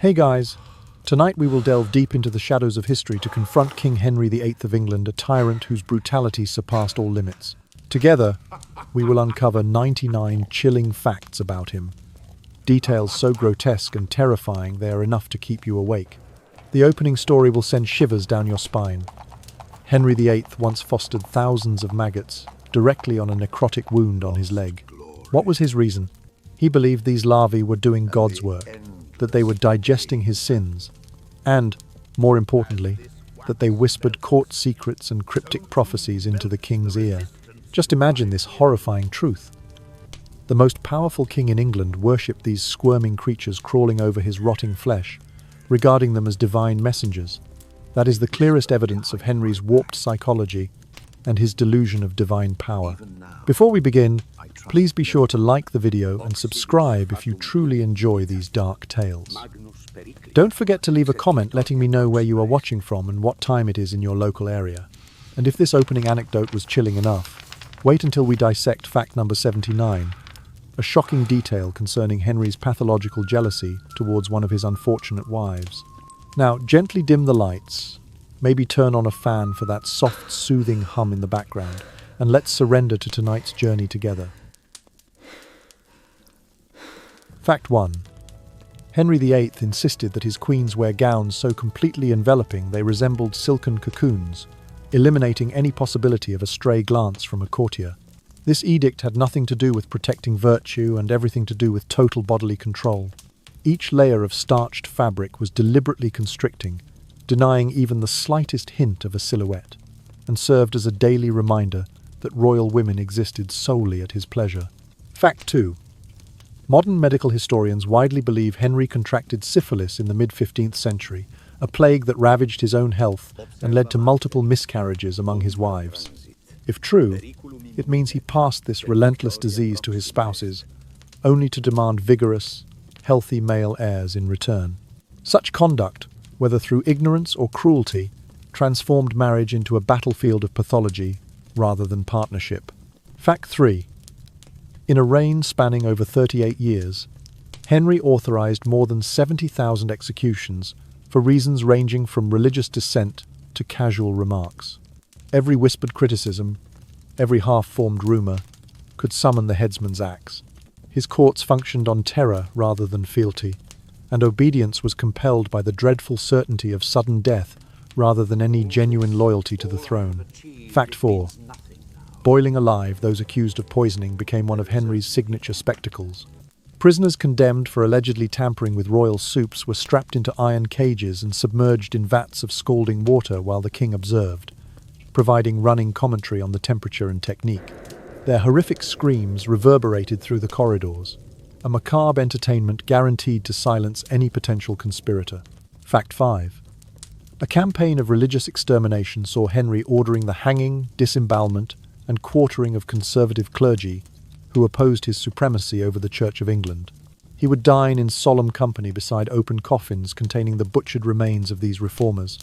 Hey guys, tonight we will delve deep into the shadows of history to confront King Henry VIII of England, a tyrant whose brutality surpassed all limits. Together, we will uncover 99 chilling facts about him. Details so grotesque and terrifying they are enough to keep you awake. The opening story will send shivers down your spine. Henry VIII once fostered thousands of maggots directly on a necrotic wound on his leg. What was his reason? He believed these larvae were doing God's work, that they were digesting his sins, and, more importantly, that they whispered court secrets and cryptic prophecies into the king's ear. Just imagine this horrifying truth. The most powerful king in England worshipped these squirming creatures crawling over his rotting flesh, regarding them as divine messengers. That is the clearest evidence of Henry's warped psychology and his delusion of divine power. Before we begin, please be sure to like the video and subscribe if you truly enjoy these dark tales. Don't forget to leave a comment letting me know where you are watching from and what time it is in your local area. And if this opening anecdote was chilling enough, wait until we dissect fact number 79, a shocking detail concerning Henry's pathological jealousy towards one of his unfortunate wives. Now, gently dim the lights, maybe turn on a fan for that soft, soothing hum in the background, and let's surrender to tonight's journey together. Fact 1. Henry VIII insisted that his queens wear gowns so completely enveloping they resembled silken cocoons, eliminating any possibility of a stray glance from a courtier. This edict had nothing to do with protecting virtue and everything to do with total bodily control. Each layer of starched fabric was deliberately constricting, denying even the slightest hint of a silhouette, and served as a daily reminder that royal women existed solely at his pleasure. Fact 2. Modern medical historians widely believe Henry contracted syphilis in the mid-15th century, a plague that ravaged his own health and led to multiple miscarriages among his wives. If true, it means he passed this relentless disease to his spouses, only to demand vigorous, healthy male heirs in return. Such conduct, whether through ignorance or cruelty, transformed marriage into a battlefield of pathology rather than partnership. Fact 3. In a reign spanning over 38 years, Henry authorized more than 70,000 executions for reasons ranging from religious dissent to casual remarks. Every whispered criticism, every half-formed rumor, could summon the headsman's axe. His courts functioned on terror rather than fealty, and obedience was compelled by the dreadful certainty of sudden death rather than any genuine loyalty to the throne. Fact 4. Boiling alive, those accused of poisoning became one of Henry's signature spectacles. Prisoners condemned for allegedly tampering with royal soups were strapped into iron cages and submerged in vats of scalding water while the king observed, providing running commentary on the temperature and technique. Their horrific screams reverberated through the corridors, a macabre entertainment guaranteed to silence any potential conspirator. Fact 5. A campaign of religious extermination saw Henry ordering the hanging, disembowelment, and quartering of conservative clergy who opposed his supremacy over the Church of England. He would dine in solemn company beside open coffins containing the butchered remains of these reformers,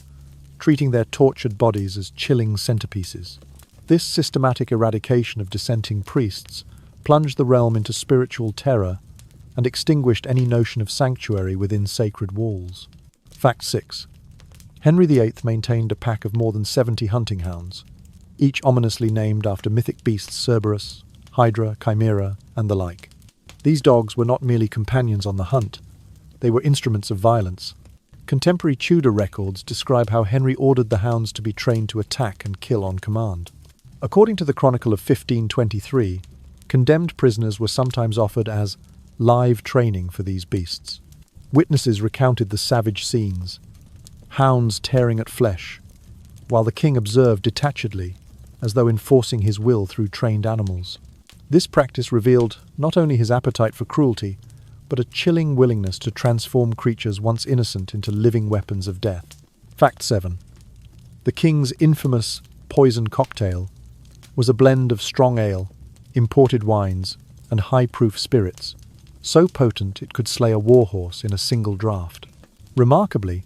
treating their tortured bodies as chilling centerpieces. This systematic eradication of dissenting priests plunged the realm into spiritual terror and extinguished any notion of sanctuary within sacred walls. Fact 6. Henry VIII maintained a pack of more than 70 hunting hounds, each ominously named after mythic beasts Cerberus, Hydra, Chimera, and the like. These dogs were not merely companions on the hunt, they were instruments of violence. Contemporary Tudor records describe how Henry ordered the hounds to be trained to attack and kill on command. According to the Chronicle of 1523, condemned prisoners were sometimes offered as live training for these beasts. Witnesses recounted the savage scenes, hounds tearing at flesh, while the king observed detachedly, as though enforcing his will through trained animals. This practice revealed not only his appetite for cruelty, but a chilling willingness to transform creatures once innocent into living weapons of death. Fact 7. The king's infamous poison cocktail was a blend of strong ale, imported wines, and high-proof spirits, so potent it could slay a warhorse in a single draught. Remarkably,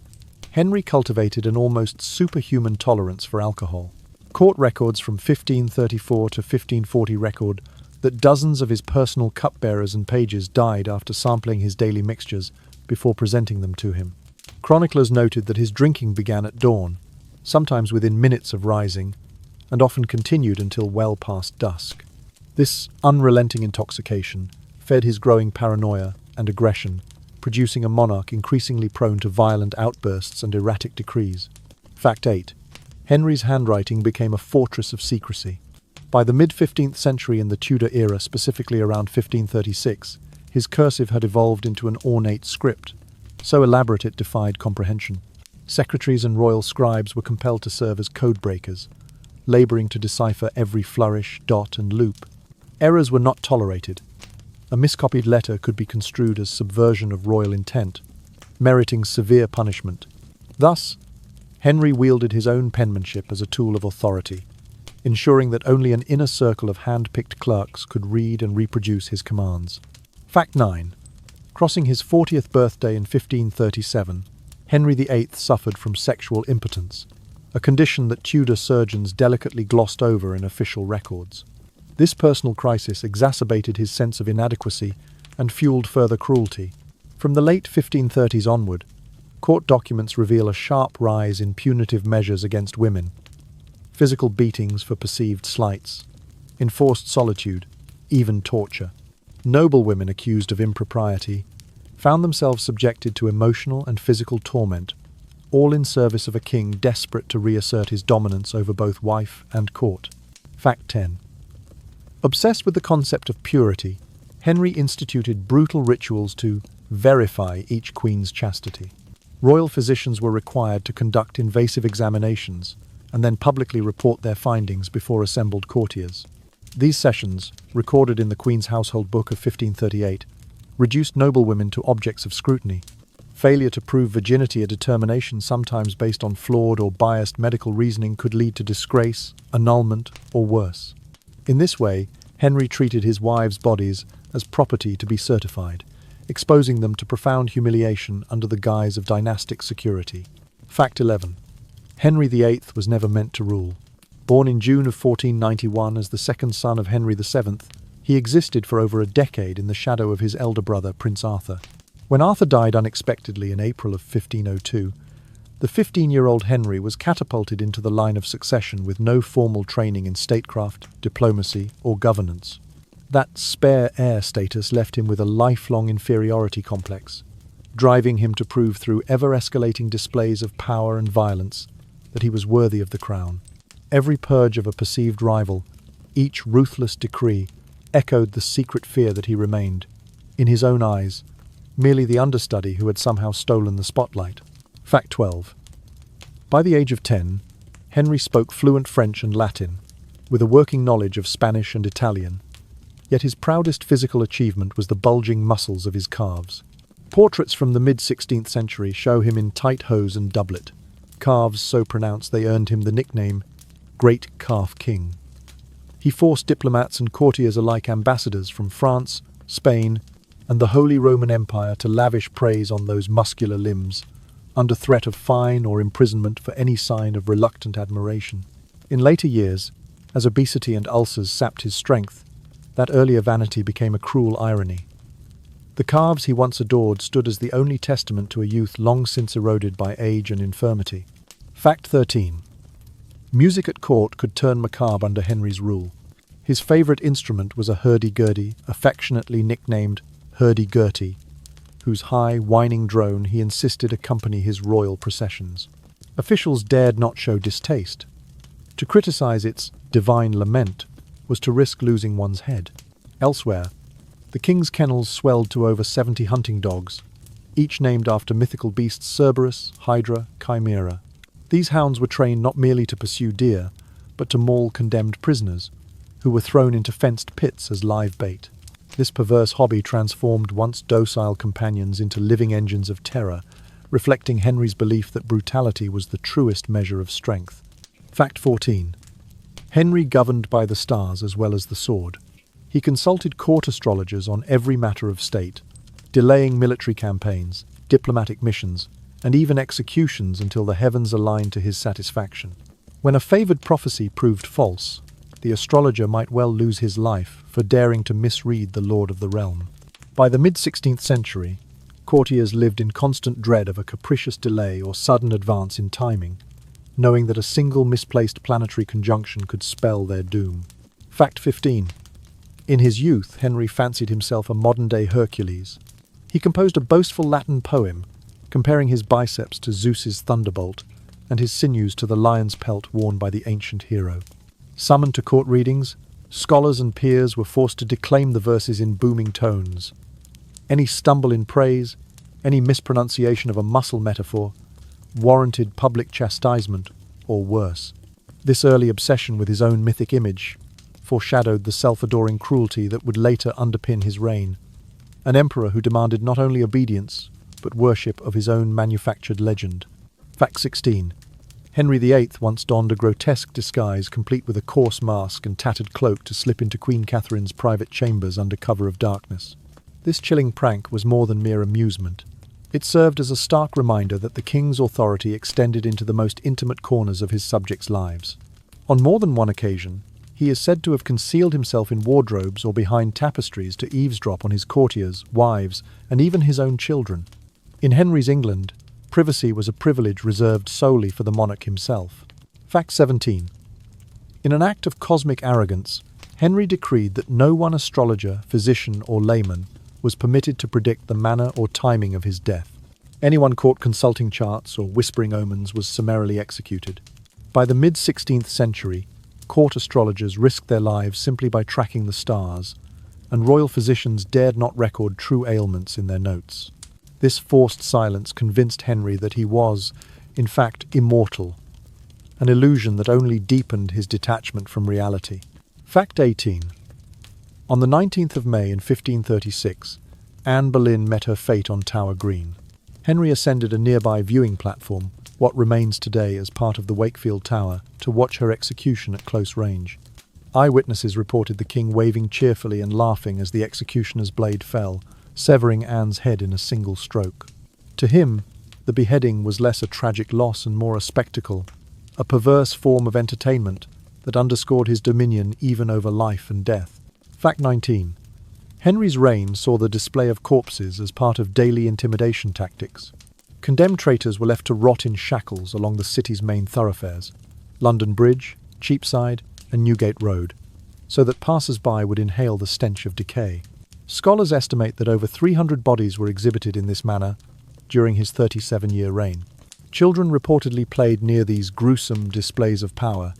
Henry cultivated an almost superhuman tolerance for alcohol. Court records from 1534 to 1540 record that dozens of his personal cupbearers and pages died after sampling his daily mixtures before presenting them to him. Chroniclers noted that his drinking began at dawn, sometimes within minutes of rising, and often continued until well past dusk. This unrelenting intoxication fed his growing paranoia and aggression, producing a monarch increasingly prone to violent outbursts and erratic decrees. Fact 8. Henry's handwriting became a fortress of secrecy. By the mid-15th century in the Tudor era, specifically around 1536, his cursive had evolved into an ornate script, so elaborate it defied comprehension. Secretaries and royal scribes were compelled to serve as code-breakers, labouring to decipher every flourish, dot, and loop. Errors were not tolerated. A miscopied letter could be construed as subversion of royal intent, meriting severe punishment. Thus, Henry wielded his own penmanship as a tool of authority, ensuring that only an inner circle of hand-picked clerks could read and reproduce his commands. Fact 9. Crossing his 40th birthday in 1537, Henry VIII suffered from sexual impotence, a condition that Tudor surgeons delicately glossed over in official records. This personal crisis exacerbated his sense of inadequacy and fueled further cruelty. From the late 1530s onward, court documents reveal a sharp rise in punitive measures against women: physical beatings for perceived slights, enforced solitude, even torture. Noblewomen accused of impropriety found themselves subjected to emotional and physical torment, all in service of a king desperate to reassert his dominance over both wife and court. Fact 10. Obsessed with the concept of purity, Henry instituted brutal rituals to verify each queen's chastity. Royal physicians were required to conduct invasive examinations and then publicly report their findings before assembled courtiers. These sessions, recorded in the Queen's Household Book of 1538, reduced noblewomen to objects of scrutiny. Failure to prove virginity, a determination sometimes based on flawed or biased medical reasoning, could lead to disgrace, annulment, or worse. In this way, Henry treated his wives' bodies as property to be certified, exposing them to profound humiliation under the guise of dynastic security. Fact 11. Henry VIII was never meant to rule. Born in June of 1491 as the second son of Henry VII, he existed for over a decade in the shadow of his elder brother, Prince Arthur. When Arthur died unexpectedly in April of 1502, the 15-year-old Henry was catapulted into the line of succession with no formal training in statecraft, diplomacy, or governance. That spare heir status left him with a lifelong inferiority complex, driving him to prove through ever-escalating displays of power and violence that he was worthy of the crown. Every purge of a perceived rival, each ruthless decree, echoed the secret fear that he remained, in his own eyes, merely the understudy who had somehow stolen the spotlight. Fact 12. By the age of 10, Henry spoke fluent French and Latin, with a working knowledge of Spanish and Italian. Yet his proudest physical achievement was the bulging muscles of his calves. Portraits from the mid-16th century show him in tight hose and doublet, calves so pronounced they earned him the nickname Great Calf King. He forced diplomats and courtiers alike, ambassadors from France, Spain, and the Holy Roman Empire, to lavish praise on those muscular limbs, under threat of fine or imprisonment for any sign of reluctant admiration. In later years, as obesity and ulcers sapped his strength, that earlier vanity became a cruel irony. The calves he once adored stood as the only testament to a youth long since eroded by age and infirmity. Fact 13. Music at court could turn macabre under Henry's rule. His favourite instrument was a hurdy-gurdy, affectionately nicknamed hurdy-gurty, whose high, whining drone he insisted accompany his royal processions. Officials dared not show distaste. To criticise its divine lament was to risk losing one's head. Elsewhere, the king's kennels swelled to over 70 hunting dogs, each named after mythical beasts: Cerberus, Hydra, Chimera. These hounds were trained not merely to pursue deer, but to maul condemned prisoners, who were thrown into fenced pits as live bait. This perverse hobby transformed once docile companions into living engines of terror, reflecting Henry's belief that brutality was the truest measure of strength. Fact 14. Henry governed by the stars as well as the sword. He consulted court astrologers on every matter of state, delaying military campaigns, diplomatic missions, and even executions until the heavens aligned to his satisfaction. When a favoured prophecy proved false, the astrologer might well lose his life for daring to misread the Lord of the Realm. By the mid-16th century, courtiers lived in constant dread of a capricious delay or sudden advance in timing, knowing that a single misplaced planetary conjunction could spell their doom. Fact 15. In his youth, Henry fancied himself a modern-day Hercules. He composed a boastful Latin poem, comparing his biceps to Zeus's thunderbolt and his sinews to the lion's pelt worn by the ancient hero. Summoned to court readings, scholars and peers were forced to declaim the verses in booming tones. Any stumble in praise, any mispronunciation of a muscle metaphor, warranted public chastisement or worse. This early obsession with his own mythic image foreshadowed the self-adoring cruelty that would later underpin his reign. An emperor who demanded not only obedience, but worship of his own manufactured legend. Fact 16. Henry VIII once donned a grotesque disguise complete with a coarse mask and tattered cloak to slip into Queen Catherine's private chambers under cover of darkness. This chilling prank was more than mere amusement. It served as a stark reminder that the king's authority extended into the most intimate corners of his subjects' lives. On more than one occasion, he is said to have concealed himself in wardrobes or behind tapestries to eavesdrop on his courtiers, wives, and even his own children. In Henry's England, privacy was a privilege reserved solely for the monarch himself. Fact 17. In an act of cosmic arrogance, Henry decreed that no one astrologer, physician, or layman was permitted to predict the manner or timing of his death. Anyone caught consulting charts or whispering omens was summarily executed. By the mid-16th century, court astrologers risked their lives simply by tracking the stars, and royal physicians dared not record true ailments in their notes. This forced silence convinced Henry that he was, in fact, immortal, an illusion that only deepened his detachment from reality. Fact 18. On the 19th of May in 1536, Anne Boleyn met her fate on Tower Green. Henry ascended a nearby viewing platform, what remains today as part of the Wakefield Tower, to watch her execution at close range. Eyewitnesses reported the king waving cheerfully and laughing as the executioner's blade fell, severing Anne's head in a single stroke. To him, the beheading was less a tragic loss and more a spectacle, a perverse form of entertainment that underscored his dominion even over life and death. Fact 19. Henry's reign saw the display of corpses as part of daily intimidation tactics. Condemned traitors were left to rot in shackles along the city's main thoroughfares, London Bridge, Cheapside, and Newgate Road, so that passers-by would inhale the stench of decay. Scholars estimate that over 300 bodies were exhibited in this manner during his 37-year reign. Children reportedly played near these gruesome displays of power,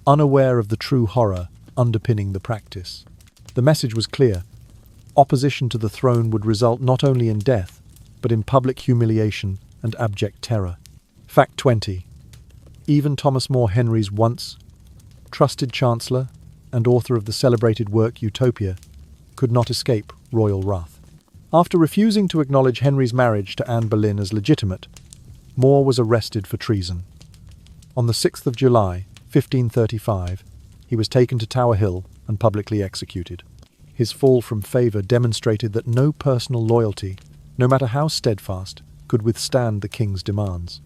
unaware of the true horror underpinning the practice. The message was clear. Opposition to the throne would result not only in death, but in public humiliation and abject terror. Fact 20. Even Thomas More, Henry's once trusted chancellor and author of the celebrated work Utopia, could not escape royal wrath. After refusing to acknowledge Henry's marriage to Anne Boleyn as legitimate, More was arrested for treason. On the 6th of July, 1535, he was taken to Tower Hill and publicly executed. His fall from favour demonstrated that no personal loyalty, no matter how steadfast, could withstand the king's demands.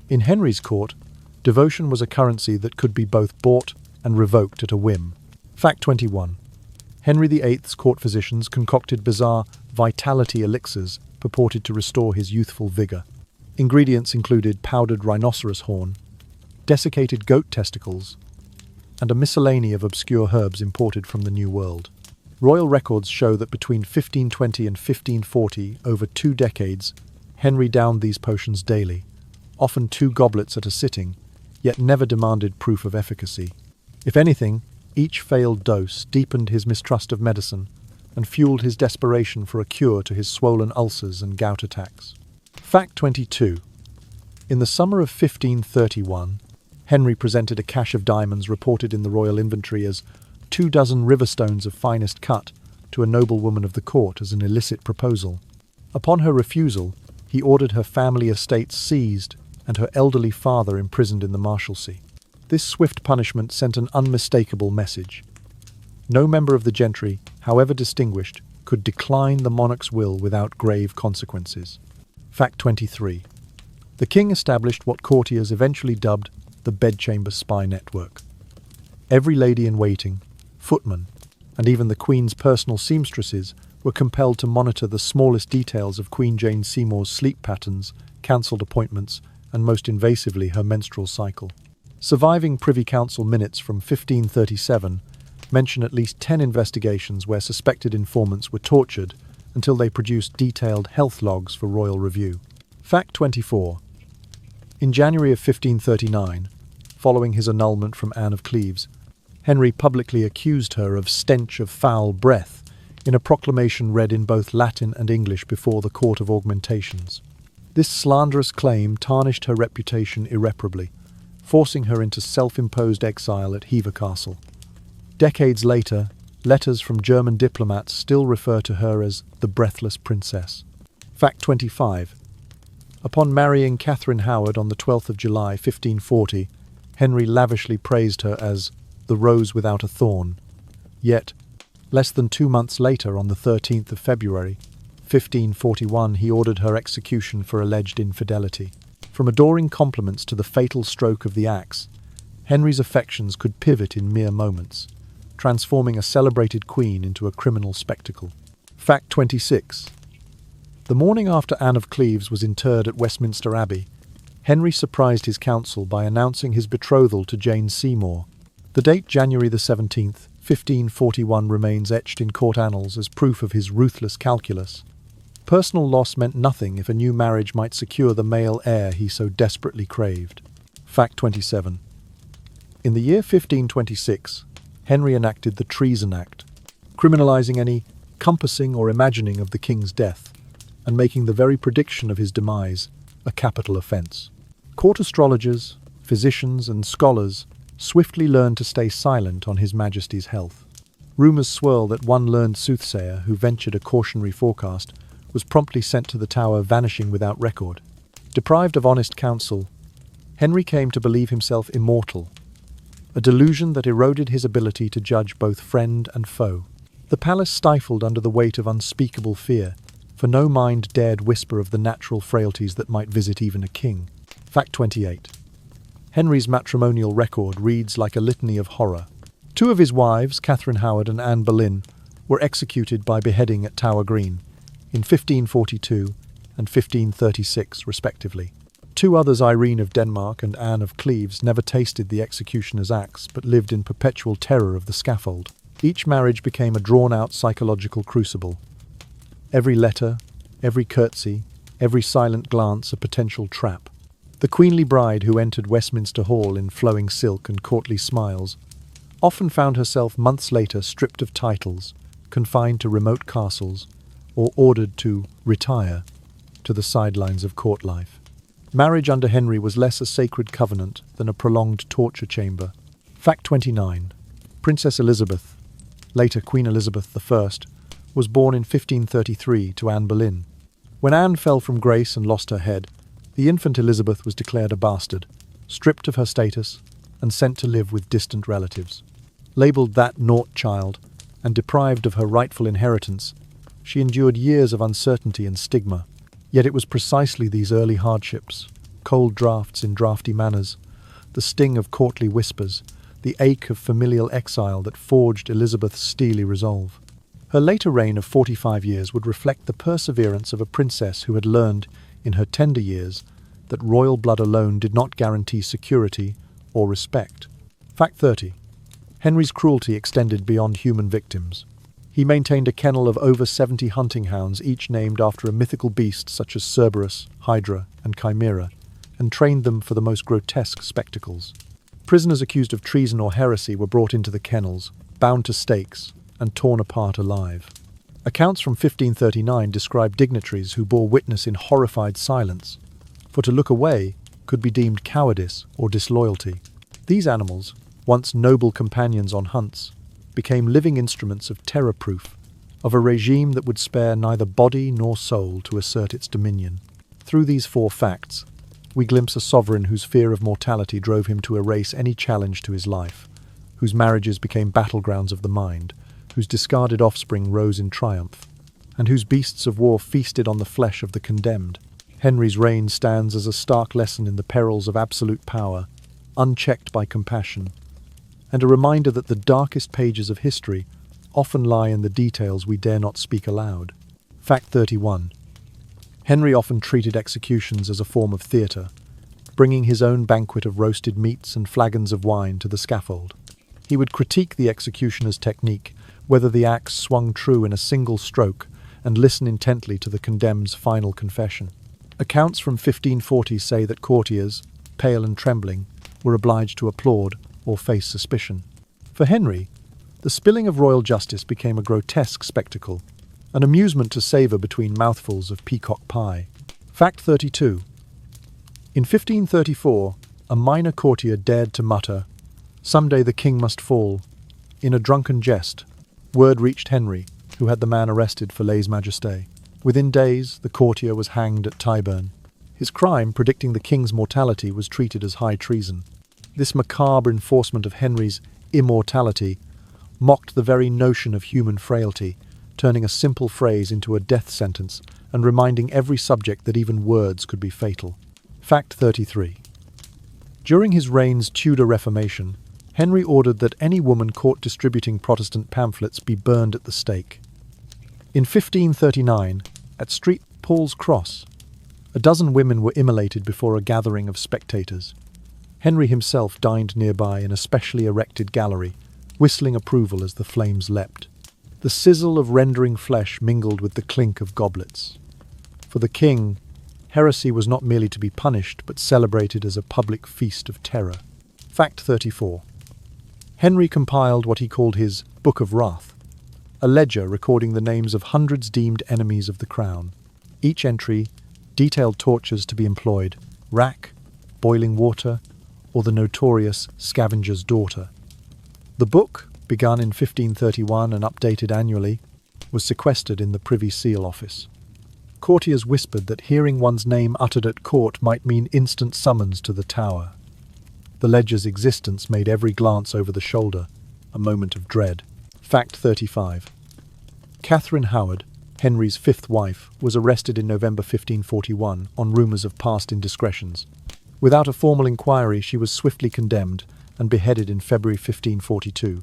In Henry's court, devotion was a currency that could be both bought and revoked at a whim. Fact 21. Henry VIII's court physicians concocted bizarre vitality elixirs purported to restore his youthful vigour. Ingredients included powdered rhinoceros horn, desiccated goat testicles, and a miscellany of obscure herbs imported from the New World. Royal records show that between 1520 and 1540, over 2 decades, Henry downed these potions daily, often 2 goblets at a sitting, yet never demanded proof of efficacy. If anything, each failed dose deepened his mistrust of medicine and fueled his desperation for a cure to his swollen ulcers and gout attacks. Fact 22. In the summer of 1531, Henry presented a cache of diamonds reported in the royal inventory as 24 riverstones of finest cut to a noblewoman of the court as an illicit proposal. Upon her refusal, he ordered her family estates seized and her elderly father imprisoned in the Marshalsea. This swift punishment sent an unmistakable message. No member of the gentry, however distinguished, could decline the monarch's will without grave consequences. Fact 23. The king established what courtiers eventually dubbed the bedchamber spy network. Every lady-in-waiting, footman, and even the Queen's personal seamstresses were compelled to monitor the smallest details of Queen Jane Seymour's sleep patterns, cancelled appointments, and most invasively her menstrual cycle. Surviving Privy Council minutes from 1537 mention at least 10 investigations where suspected informants were tortured until they produced detailed health logs for royal review. Fact 24. In January of 1539, following his annulment from Anne of Cleves, Henry publicly accused her of stench of foul breath in a proclamation read in both Latin and English before the Court of Augmentations. This slanderous claim tarnished her reputation irreparably, forcing her into self-imposed exile at Hever Castle. Decades later, letters from German diplomats still refer to her as the Breathless Princess. Fact 25. Upon marrying Catherine Howard on the 12th of July 1540, Henry lavishly praised her as the rose without a thorn. Yet, less than 2 months later, on the 13th of February 1541, he ordered her execution for alleged infidelity. From adoring compliments to the fatal stroke of the axe, Henry's affections could pivot in mere moments, transforming a celebrated queen into a criminal spectacle. Fact 26. The morning after Anne of Cleves was interred at Westminster Abbey, Henry surprised his council by announcing his betrothal to Jane Seymour. The date January the 17th, 1541 remains etched in court annals as proof of his ruthless calculus. Personal loss meant nothing if a new marriage might secure the male heir he so desperately craved. Fact 27. In the year 1526, Henry enacted the Treason Act, criminalizing any compassing or imagining of the king's death, and making the very prediction of his demise a capital offence. Court astrologers, physicians, and scholars swiftly learned to stay silent on His Majesty's health. Rumours swirl that one learned soothsayer who ventured a cautionary forecast was promptly sent to the Tower, vanishing without record. Deprived of honest counsel, Henry came to believe himself immortal, a delusion that eroded his ability to judge both friend and foe. The palace stifled under the weight of unspeakable fear, for no mind dared whisper of the natural frailties that might visit even a king. Fact 28. Henry's matrimonial record reads like a litany of horror. 2 of his wives, Catherine Howard and Anne Boleyn, were executed by beheading at Tower Green in 1542 and 1536, respectively. 2 others, Irene of Denmark and Anne of Cleves, never tasted the executioner's axe but lived in perpetual terror of the scaffold. Each marriage became a drawn-out psychological crucible. Every letter, every curtsy, every silent glance a potential trap. The queenly bride who entered Westminster Hall in flowing silk and courtly smiles often found herself months later stripped of titles, confined to remote castles, or ordered to retire to the sidelines of court life. Marriage under Henry was less a sacred covenant than a prolonged torture chamber. Fact 29. Princess Elizabeth, later Queen Elizabeth I, was born in 1533 to Anne Boleyn. When Anne fell from grace and lost her head, the infant Elizabeth was declared a bastard, stripped of her status, and sent to live with distant relatives. Labelled that naught child, and deprived of her rightful inheritance, she endured years of uncertainty and stigma. Yet it was precisely these early hardships, cold draughts in draughty manners, the sting of courtly whispers, the ache of familial exile that forged Elizabeth's steely resolve. Her later reign of 45 years would reflect the perseverance of a princess who had learned, in her tender years, that royal blood alone did not guarantee security or respect. Fact 30. Henry's cruelty extended beyond human victims. He maintained a kennel of over 70 hunting hounds, each named after a mythical beast such as Cerberus, Hydra, and Chimera, and trained them for the most grotesque spectacles. Prisoners accused of treason or heresy were brought into the kennels, bound to stakes, and torn apart alive. Accounts from 1539 describe dignitaries who bore witness in horrified silence, for to look away could be deemed cowardice or disloyalty. These animals, once noble companions on hunts, became living instruments of terror-proof, of a regime that would spare neither body nor soul to assert its dominion. Through these 4 facts, we glimpse a sovereign whose fear of mortality drove him to erase any challenge to his life, whose marriages became battlegrounds of the mind, whose discarded offspring rose in triumph, and whose beasts of war feasted on the flesh of the condemned. Henry's reign stands as a stark lesson in the perils of absolute power, unchecked by compassion, and a reminder that the darkest pages of history often lie in the details we dare not speak aloud. Fact 31. Henry often treated executions as a form of theatre, bringing his own banquet of roasted meats and flagons of wine to the scaffold. He would critique the executioner's technique, whether the axe swung true in a single stroke, and listen intently to the condemned's final confession. Accounts from 1540 say that courtiers, pale and trembling, were obliged to applaud or face suspicion. For Henry, the spilling of royal justice became a grotesque spectacle, an amusement to savour between mouthfuls of peacock pie. Fact 32. In 1534, a minor courtier dared to mutter, "Someday the king must fall." In a drunken jest, word reached Henry, who had the man arrested for lèse-majesté. Within days, the courtier was hanged at Tyburn. His crime, predicting the king's mortality, was treated as high treason. This macabre enforcement of Henry's immortality mocked the very notion of human frailty, turning a simple phrase into a death sentence and reminding every subject that even words could be fatal. Fact 33. During his reign's Tudor Reformation, Henry ordered that any woman caught distributing Protestant pamphlets be burned at the stake. In 1539, at St. Paul's Cross, a dozen women were immolated before a gathering of spectators. Henry himself dined nearby in a specially erected gallery, whistling approval as the flames leapt. The sizzle of rendering flesh mingled with the clink of goblets. For the king, heresy was not merely to be punished, but celebrated as a public feast of terror. Fact 34. Henry compiled what he called his Book of Wrath, a ledger recording the names of hundreds deemed enemies of the crown. Each entry detailed tortures to be employed: rack, boiling water, or the notorious scavenger's daughter. The book, begun in 1531 and updated annually, was sequestered in the Privy Seal office. Courtiers whispered that hearing one's name uttered at court might mean instant summons to the Tower. The ledger's existence made every glance over the shoulder a moment of dread. Fact 35. Catherine Howard, Henry's fifth wife, was arrested in November 1541 on rumours of past indiscretions. Without a formal inquiry, she was swiftly condemned and beheaded in February 1542.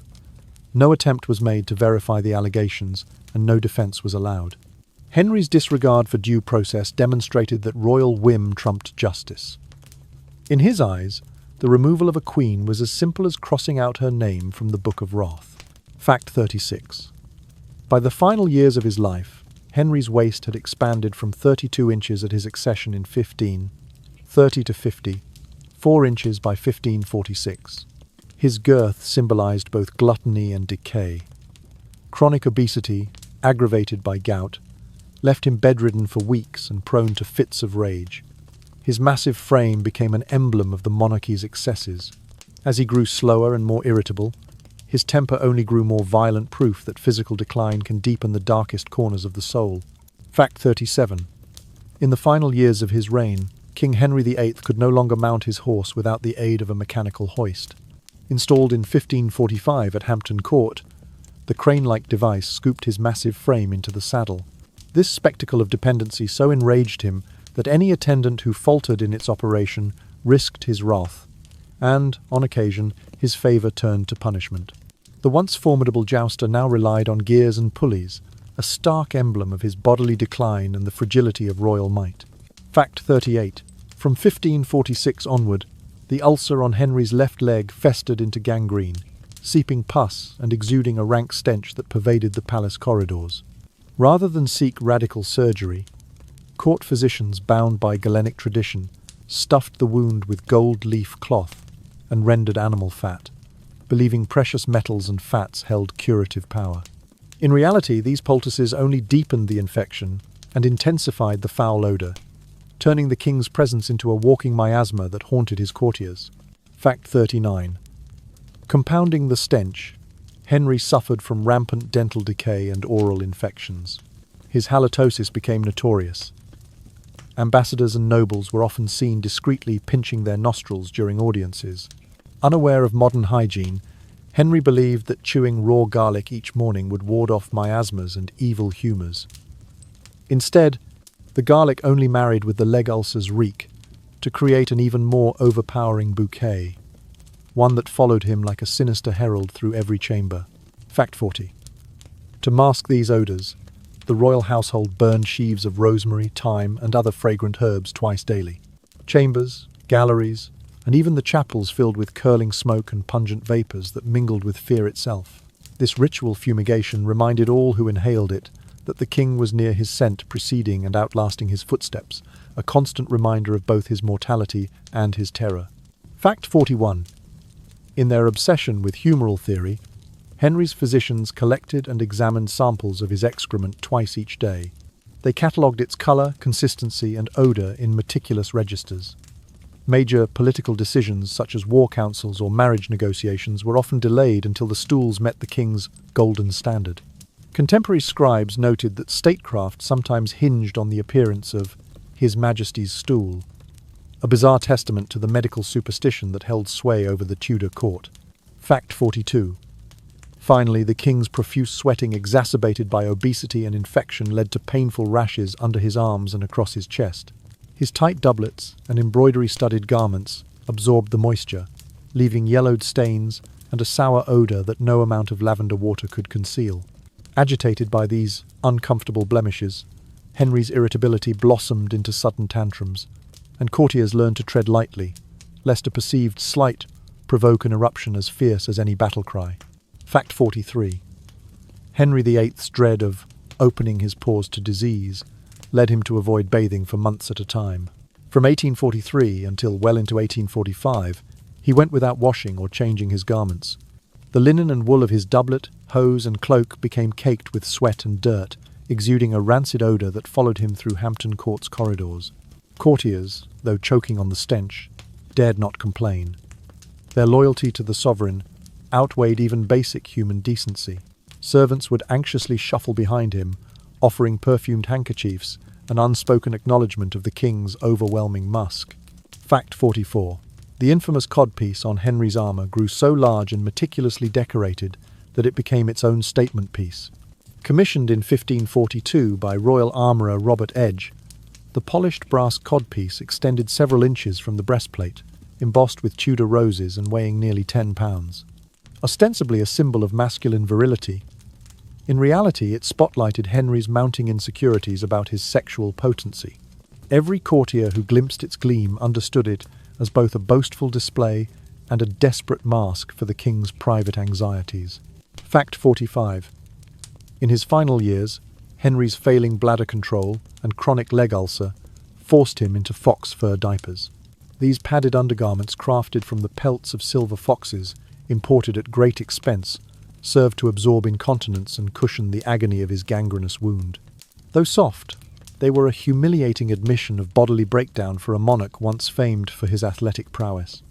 No attempt was made to verify the allegations, and no defence was allowed. Henry's disregard for due process demonstrated that royal whim trumped justice. In his eyes, the removal of a queen was as simple as crossing out her name from the Book of Wrath. Fact 36. By the final years of his life, Henry's waist had expanded from 32 inches at his accession in 1530 to 54 inches by 1546. His girth symbolized both gluttony and decay. Chronic obesity, aggravated by gout, left him bedridden for weeks and prone to fits of rage. His massive frame became an emblem of the monarchy's excesses. As he grew slower and more irritable, his temper only grew more violent, proof that physical decline can deepen the darkest corners of the soul. Fact 37. In the final years of his reign, King Henry VIII could no longer mount his horse without the aid of a mechanical hoist. Installed in 1545 at Hampton Court, the crane-like device scooped his massive frame into the saddle. This spectacle of dependency so enraged him that any attendant who faltered in its operation risked his wrath, and, on occasion, his favour turned to punishment. The once formidable jouster now relied on gears and pulleys, a stark emblem of his bodily decline and the fragility of royal might. Fact 38. From 1546 onward, the ulcer on Henry's left leg festered into gangrene, seeping pus and exuding a rank stench that pervaded the palace corridors. Rather than seek radical surgery, court physicians bound by Galenic tradition stuffed the wound with gold leaf cloth and rendered animal fat, believing precious metals and fats held curative power. In reality, these poultices only deepened the infection and intensified the foul odour, turning the king's presence into a walking miasma that haunted his courtiers. Fact 39. Compounding the stench, Henry suffered from rampant dental decay and oral infections. His halitosis became notorious. Ambassadors and nobles were often seen discreetly pinching their nostrils during audiences. Unaware of modern hygiene, Henry believed that chewing raw garlic each morning would ward off miasmas and evil humours. Instead, the garlic only married with the leg ulcer's reek to create an even more overpowering bouquet, one that followed him like a sinister herald through every chamber. Fact 40. To mask these odours, the royal household burned sheaves of rosemary, thyme, and other fragrant herbs twice daily. Chambers, galleries, and even the chapels filled with curling smoke and pungent vapours that mingled with fear itself. This ritual fumigation reminded all who inhaled it that the king was near his scent, preceding and outlasting his footsteps, a constant reminder of both his mortality and his terror. Fact 41. In their obsession with humoral theory, Henry's physicians collected and examined samples of his excrement twice each day. They catalogued its colour, consistency, and odour in meticulous registers. Major political decisions, such as war councils or marriage negotiations, were often delayed until the stools met the king's golden standard. Contemporary scribes noted that statecraft sometimes hinged on the appearance of His Majesty's stool, a bizarre testament to the medical superstition that held sway over the Tudor court. Fact 42. Finally, the king's profuse sweating, exacerbated by obesity and infection, led to painful rashes under his arms and across his chest. His tight doublets and embroidery-studded garments absorbed the moisture, leaving yellowed stains and a sour odour that no amount of lavender water could conceal. Agitated by these uncomfortable blemishes, Henry's irritability blossomed into sudden tantrums, and courtiers learned to tread lightly, lest a perceived slight provoke an eruption as fierce as any battle cry. Fact 43. Henry VIII's dread of opening his pores to disease led him to avoid bathing for months at a time. From 1843 until well into 1845, he went without washing or changing his garments. The linen and wool of his doublet, hose, and cloak became caked with sweat and dirt, exuding a rancid odour that followed him through Hampton Court's corridors. Courtiers, though choking on the stench, dared not complain. Their loyalty to the sovereign outweighed even basic human decency. Servants would anxiously shuffle behind him, offering perfumed handkerchiefs, an unspoken acknowledgement of the king's overwhelming musk. Fact 44. The infamous codpiece on Henry's armour grew so large and meticulously decorated that it became its own statement piece. Commissioned in 1542 by royal armourer Robert Edge, the polished brass codpiece extended several inches from the breastplate, embossed with Tudor roses and weighing nearly 10 pounds. Ostensibly a symbol of masculine virility, in reality it spotlighted Henry's mounting insecurities about his sexual potency. Every courtier who glimpsed its gleam understood it as both a boastful display and a desperate mask for the king's private anxieties. Fact 45. In his final years, Henry's failing bladder control and chronic leg ulcer forced him into fox fur diapers. These padded undergarments, crafted from the pelts of silver foxes, imported at great expense, served to absorb incontinence and cushion the agony of his gangrenous wound. Though soft, they were a humiliating admission of bodily breakdown for a monarch once famed for his athletic prowess.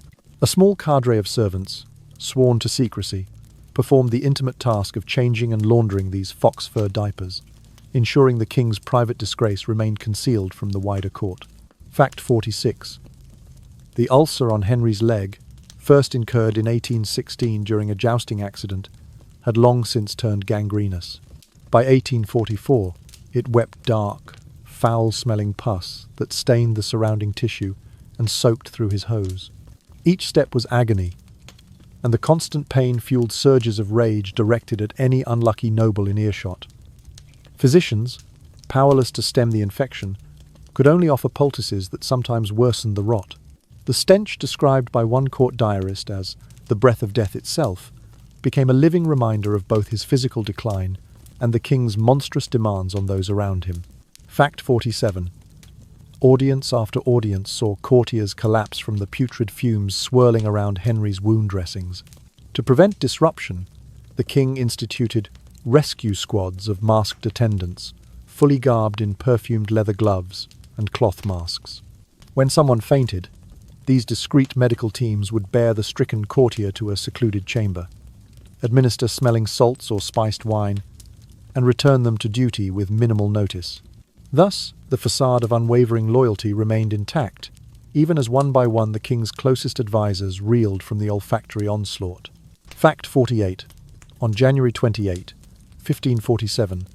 A small cadre of servants, sworn to secrecy, performed the intimate task of changing and laundering these fox fur diapers, ensuring the king's private disgrace remained concealed from the wider court. Fact 46. The ulcer on Henry's leg, first incurred in 1816 during a jousting accident, had long since turned gangrenous. By 1844, it wept dark, foul-smelling pus that stained the surrounding tissue and soaked through his hose. Each step was agony, and the constant pain fueled surges of rage directed at any unlucky noble in earshot. Physicians, powerless to stem the infection, could only offer poultices that sometimes worsened the rot. The stench, described by one court diarist as the breath of death itself, became a living reminder of both his physical decline and the king's monstrous demands on those around him. Fact 47. Audience after audience saw courtiers collapse from the putrid fumes swirling around Henry's wound dressings. To prevent disruption, the king instituted rescue squads of masked attendants, fully garbed in perfumed leather gloves and cloth masks. When someone fainted, these discreet medical teams would bear the stricken courtier to a secluded chamber, administer smelling salts or spiced wine, and return them to duty with minimal notice. Thus, the facade of unwavering loyalty remained intact, even as one by one the king's closest advisers reeled from the olfactory onslaught. Fact 48. On January 28, 1547,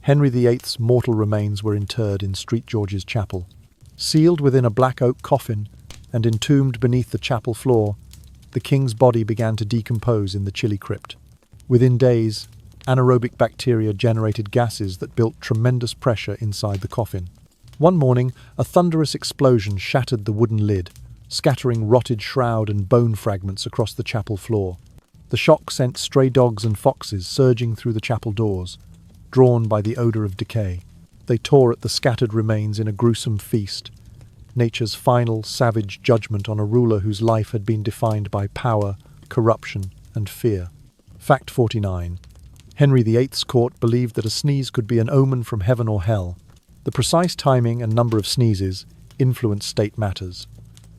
Henry VIII's mortal remains were interred in St. George's Chapel. Sealed within a black oak coffin and entombed beneath the chapel floor, the king's body began to decompose in the chilly crypt. Within days, anaerobic bacteria generated gases that built tremendous pressure inside the coffin. One morning, a thunderous explosion shattered the wooden lid, scattering rotted shroud and bone fragments across the chapel floor. The shock sent stray dogs and foxes surging through the chapel doors, drawn by the odor of decay. They tore at the scattered remains in a gruesome feast, nature's final, savage judgment on a ruler whose life had been defined by power, corruption, and fear. Fact 49. Henry VIII's court believed that a sneeze could be an omen from heaven or hell. The precise timing and number of sneezes influenced state matters.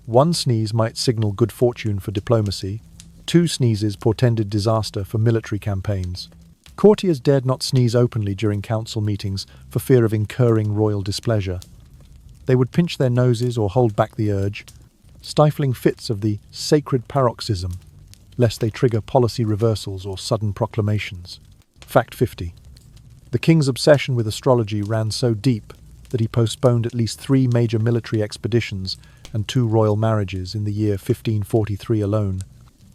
One sneeze might signal good fortune for diplomacy. 2 sneezes portended disaster for military campaigns. Courtiers dared not sneeze openly during council meetings for fear of incurring royal displeasure. They would pinch their noses or hold back the urge, stifling fits of the sacred paroxysm, lest they trigger policy reversals or sudden proclamations. Fact 50. The king's obsession with astrology ran so deep that he postponed at least 3 major military expeditions and 2 royal marriages in the year 1543 alone,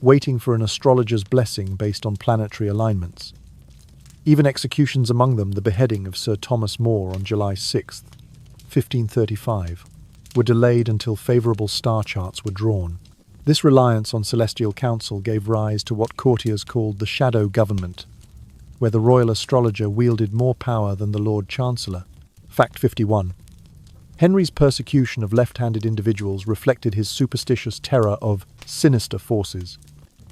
waiting for an astrologer's blessing based on planetary alignments. Even executions, among them the beheading of Sir Thomas More on July 6, 1535, were delayed until favourable star charts were drawn. This reliance on celestial counsel gave rise to what courtiers called the shadow government, where the royal astrologer wielded more power than the Lord Chancellor. Fact 51. Henry's persecution of left-handed individuals reflected his superstitious terror of sinister forces.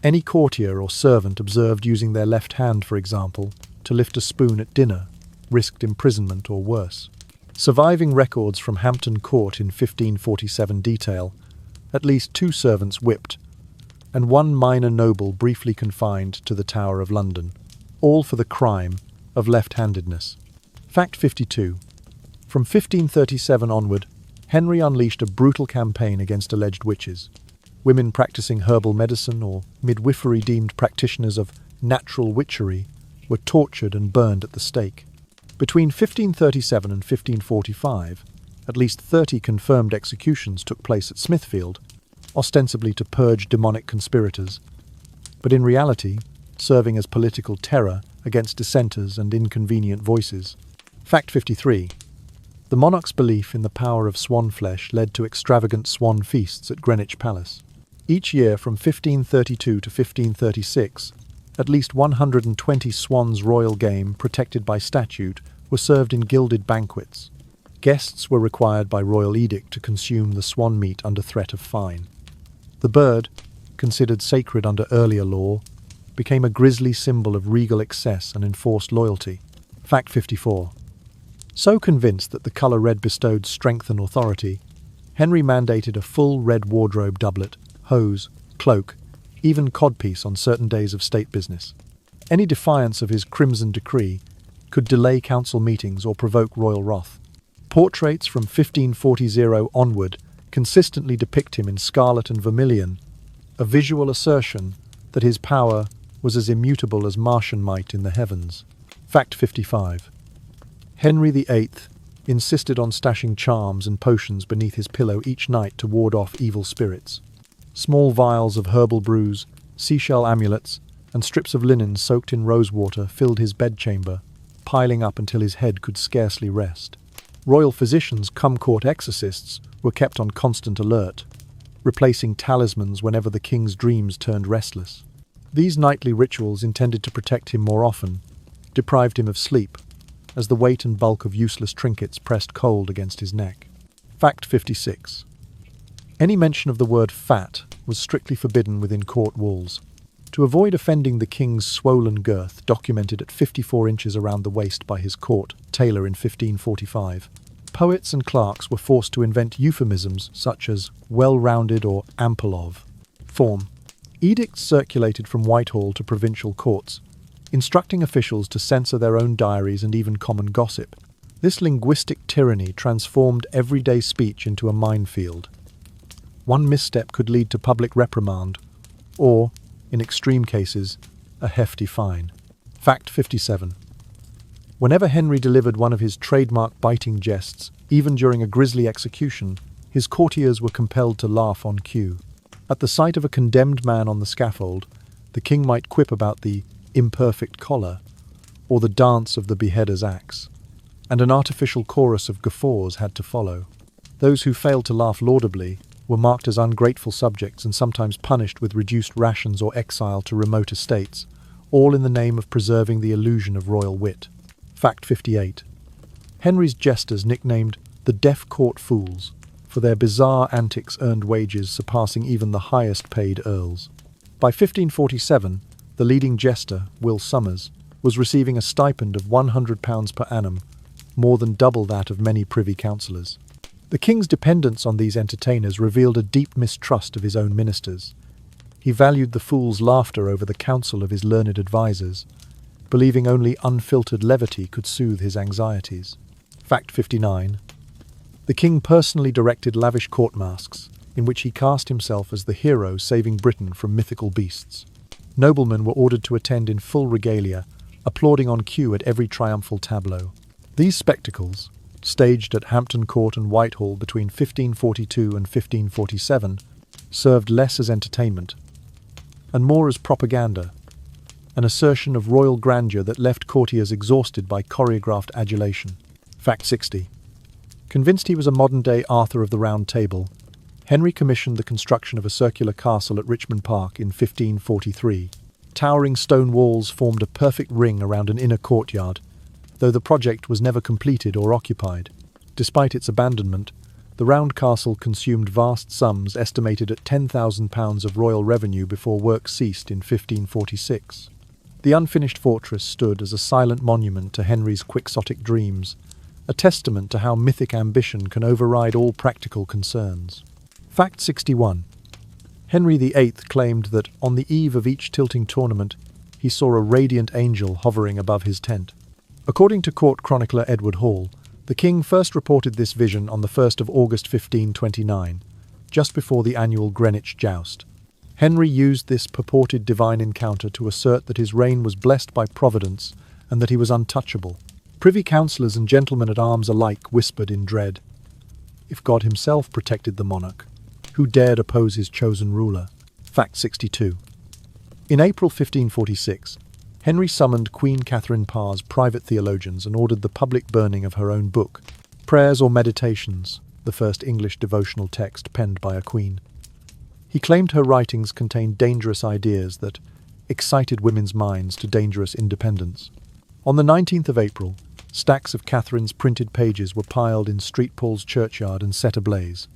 Any courtier or servant observed using their left hand, for example, to lift a spoon at dinner, risked imprisonment or worse. Surviving records from Hampton Court in 1547 detail at least 2 servants whipped, and 1 minor noble briefly confined to the Tower of London, all for the crime of left-handedness. Fact 52. From 1537 onward, Henry unleashed a brutal campaign against alleged witches. Women practicing herbal medicine or midwifery deemed practitioners of natural witchery were tortured and burned at the stake. Between 1537 and 1545, at least 30 confirmed executions took place at Smithfield, ostensibly to purge demonic conspirators, but in reality serving as political terror against dissenters and inconvenient voices. Fact 53. The monarch's belief in the power of swan flesh led to extravagant swan feasts at Greenwich Palace. Each year from 1532 to 1536, at least 120 swans royal game, protected by statute, were served in gilded banquets. Guests were required by royal edict to consume the swan meat under threat of fine. The bird, considered sacred under earlier law, became a grisly symbol of regal excess and enforced loyalty. Fact 54. So convinced that the colour red bestowed strength and authority, Henry mandated a full red wardrobe doublet, hose, cloak, even codpiece on certain days of state business. Any defiance of his crimson decree could delay council meetings or provoke royal wrath. Portraits from 1540 onward consistently depict him in scarlet and vermilion, a visual assertion that his power was as immutable as Martian might in the heavens. Fact 55. Henry VIII insisted on stashing charms and potions beneath his pillow each night to ward off evil spirits. Small vials of herbal brews, seashell amulets, and strips of linen soaked in rosewater filled his bedchamber, piling up until his head could scarcely rest. Royal physicians cum court exorcists were kept on constant alert, replacing talismans whenever the king's dreams turned restless. These nightly rituals, intended to protect him more often, deprived him of sleep, as the weight and bulk of useless trinkets pressed cold against his neck. Fact 56. Any mention of the word fat was strictly forbidden within court walls. To avoid offending the king's swollen girth, documented at 54 inches around the waist by his court tailor in 1545, poets and clerks were forced to invent euphemisms such as well-rounded or ample of form. Edicts circulated from Whitehall to provincial courts, instructing officials to censor their own diaries and even common gossip. This linguistic tyranny transformed everyday speech into a minefield. One misstep could lead to public reprimand, or, in extreme cases, a hefty fine. Fact 57. Whenever Henry delivered one of his trademark biting jests, even during a grisly execution, his courtiers were compelled to laugh on cue. At the sight of a condemned man on the scaffold, the king might quip about the imperfect collar, or the dance of the beheader's axe, and an artificial chorus of guffaws had to follow. Those who failed to laugh laudably were marked as ungrateful subjects and sometimes punished with reduced rations or exile to remote estates, all in the name of preserving the illusion of royal wit. Fact 58. Henry's jesters nicknamed the deaf court fools, for their bizarre antics earned wages surpassing even the highest-paid earls. By 1547, the leading jester, Will Somers, was receiving a stipend of £100 per annum, more than double that of many privy councillors. The king's dependence on these entertainers revealed a deep mistrust of his own ministers. He valued the fool's laughter over the counsel of his learned advisers, believing only unfiltered levity could soothe his anxieties. Fact 59. The king personally directed lavish court masques, in which he cast himself as the hero saving Britain from mythical beasts. Noblemen were ordered to attend in full regalia, applauding on cue at every triumphal tableau. These spectacles, staged at Hampton Court and Whitehall between 1542 and 1547, served less as entertainment and more as propaganda, an assertion of royal grandeur that left courtiers exhausted by choreographed adulation. Fact 60. Convinced he was a modern-day Arthur of the Round Table, Henry commissioned the construction of a circular castle at Richmond Park in 1543. Towering stone walls formed a perfect ring around an inner courtyard, though the project was never completed or occupied. Despite its abandonment, the round castle consumed vast sums estimated at £10,000 of royal revenue before work ceased in 1546. The unfinished fortress stood as a silent monument to Henry's quixotic dreams, a testament to how mythic ambition can override all practical concerns. Fact 61. Henry VIII claimed that, on the eve of each tilting tournament, he saw a radiant angel hovering above his tent. According to court chronicler Edward Hall, the king first reported this vision on the 1st of August 1529, just before the annual Greenwich joust. Henry used this purported divine encounter to assert that his reign was blessed by Providence and that he was untouchable. Privy councillors and gentlemen-at-arms alike whispered in dread, if God himself protected the monarch, who dared oppose his chosen ruler? Fact 62. In April 1546, Henry summoned Queen Catherine Parr's private theologians and ordered the public burning of her own book, Prayers or Meditations, the first English devotional text penned by a queen. He claimed her writings contained dangerous ideas that excited women's minds to dangerous independence. On the 19th of April, stacks of Catherine's printed pages were piled in St. Paul's churchyard and set ablaze.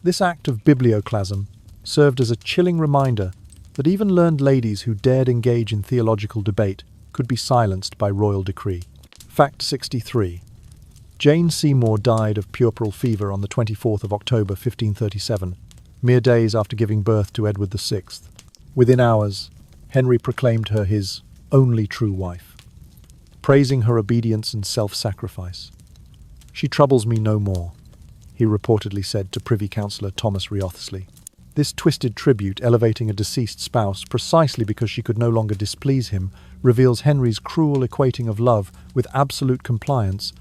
This act of biblioclasm served as a chilling reminder that even learned ladies who dared engage in theological debate could be silenced by royal decree. Fact 63. Jane Seymour died of puerperal fever on the 24th of October 1537, mere days after giving birth to Edward VI. Within hours, Henry proclaimed her his only true wife, praising her obedience and self-sacrifice. "She troubles me no more," he reportedly said to Privy Councillor Thomas Wriothesley. This twisted tribute, elevating a deceased spouse precisely because she could no longer displease him, reveals Henry's cruel equating of love with absolute compliance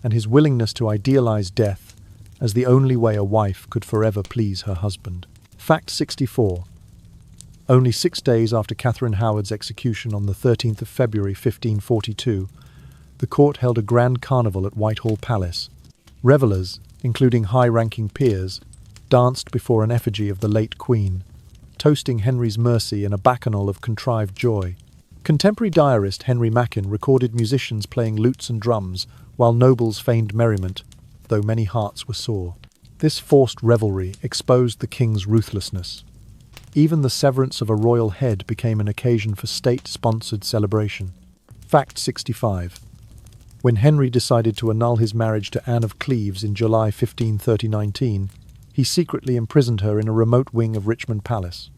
and his willingness to idealize death as the only way a wife could forever please her husband. Fact 64. Only 6 days after Catherine Howard's execution on the 13th of February 1542, the court held a grand carnival at Whitehall Palace. Revellers, including high-ranking peers, danced before an effigy of the late Queen, toasting Henry's mercy in a bacchanal of contrived joy. Contemporary diarist Henry Mackin recorded musicians playing lutes and drums while nobles feigned merriment, though many hearts were sore. This forced revelry exposed the king's ruthlessness. Even the severance of a royal head became an occasion for state-sponsored celebration. Fact 65. When Henry decided to annul his marriage to Anne of Cleves in July 1539, he secretly imprisoned her in a remote wing of Richmond Palace.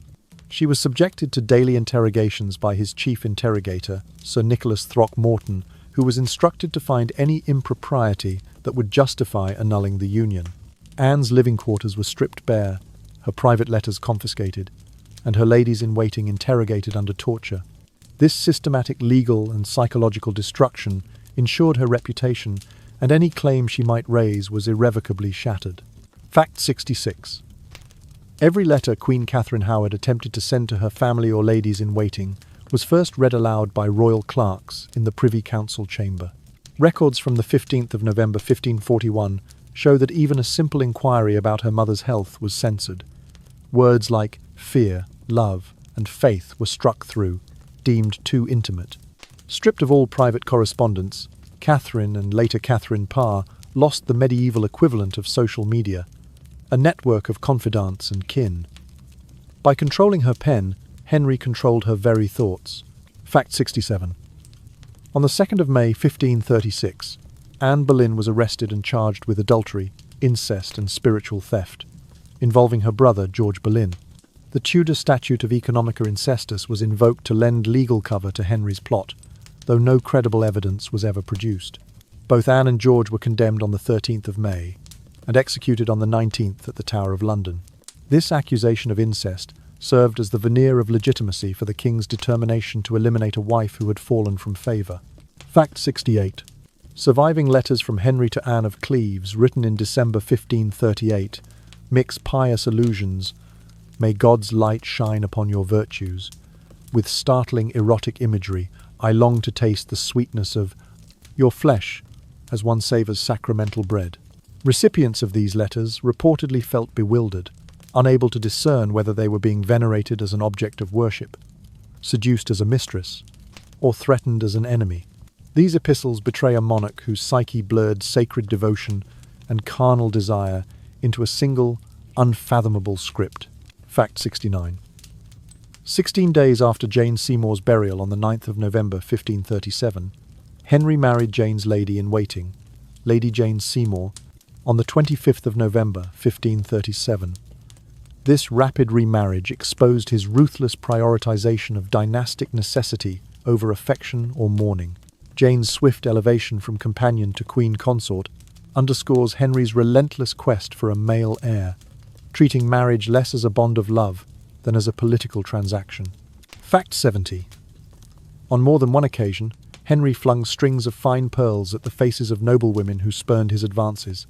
She was subjected to daily interrogations by his chief interrogator, Sir Nicholas Throckmorton, who was instructed to find any impropriety that would justify annulling the union. Anne's living quarters were stripped bare, her private letters confiscated, and her ladies-in-waiting interrogated under torture. This systematic legal and psychological destruction ensured her reputation, and any claim she might raise was irrevocably shattered. Fact 66. Every letter Queen Catherine Howard attempted to send to her family or ladies-in-waiting was first read aloud by royal clerks in the Privy Council chamber. Records from the 15th of November 1541 show that even a simple inquiry about her mother's health was censored. Words like fear, love, and faith were struck through, deemed too intimate. Stripped of all private correspondence, Catherine and later Catherine Parr lost the medieval equivalent of social media, a network of confidants and kin. By controlling her pen, Henry controlled her very thoughts. Fact 67. On the 2nd of May 1536, Anne Boleyn was arrested and charged with adultery, incest and spiritual theft, involving her brother George Boleyn. The Tudor Statute of Economica Incestus was invoked to lend legal cover to Henry's plot, though no credible evidence was ever produced. Both Anne and George were condemned on the 13th of May and executed on the 19th at the Tower of London. This accusation of incest served as the veneer of legitimacy for the king's determination to eliminate a wife who had fallen from favour. Fact 68. Surviving letters from Henry to Anne of Cleves, written in December 1538, mix pious allusions, "May God's light shine upon your virtues," with startling erotic imagery. "I long to taste the sweetness of your flesh as one savours sacramental bread." Recipients of these letters reportedly felt bewildered, unable to discern whether they were being venerated as an object of worship, seduced as a mistress, or threatened as an enemy. These epistles betray a monarch whose psyche blurred sacred devotion and carnal desire into a single, unfathomable script. Fact 69. 16 days after Jane Seymour's burial on the 9th of November 1537, Henry married Jane's lady-in-waiting, Lady Jane Seymour, on the 25th of November 1537. This rapid remarriage exposed his ruthless prioritization of dynastic necessity over affection or mourning. Jane's swift elevation from companion to queen consort underscores Henry's relentless quest for a male heir, treating marriage less as a bond of love than as a political transaction. Fact 70. On more than one occasion, Henry flung strings of fine pearls at the faces of noblewomen who spurned his advances.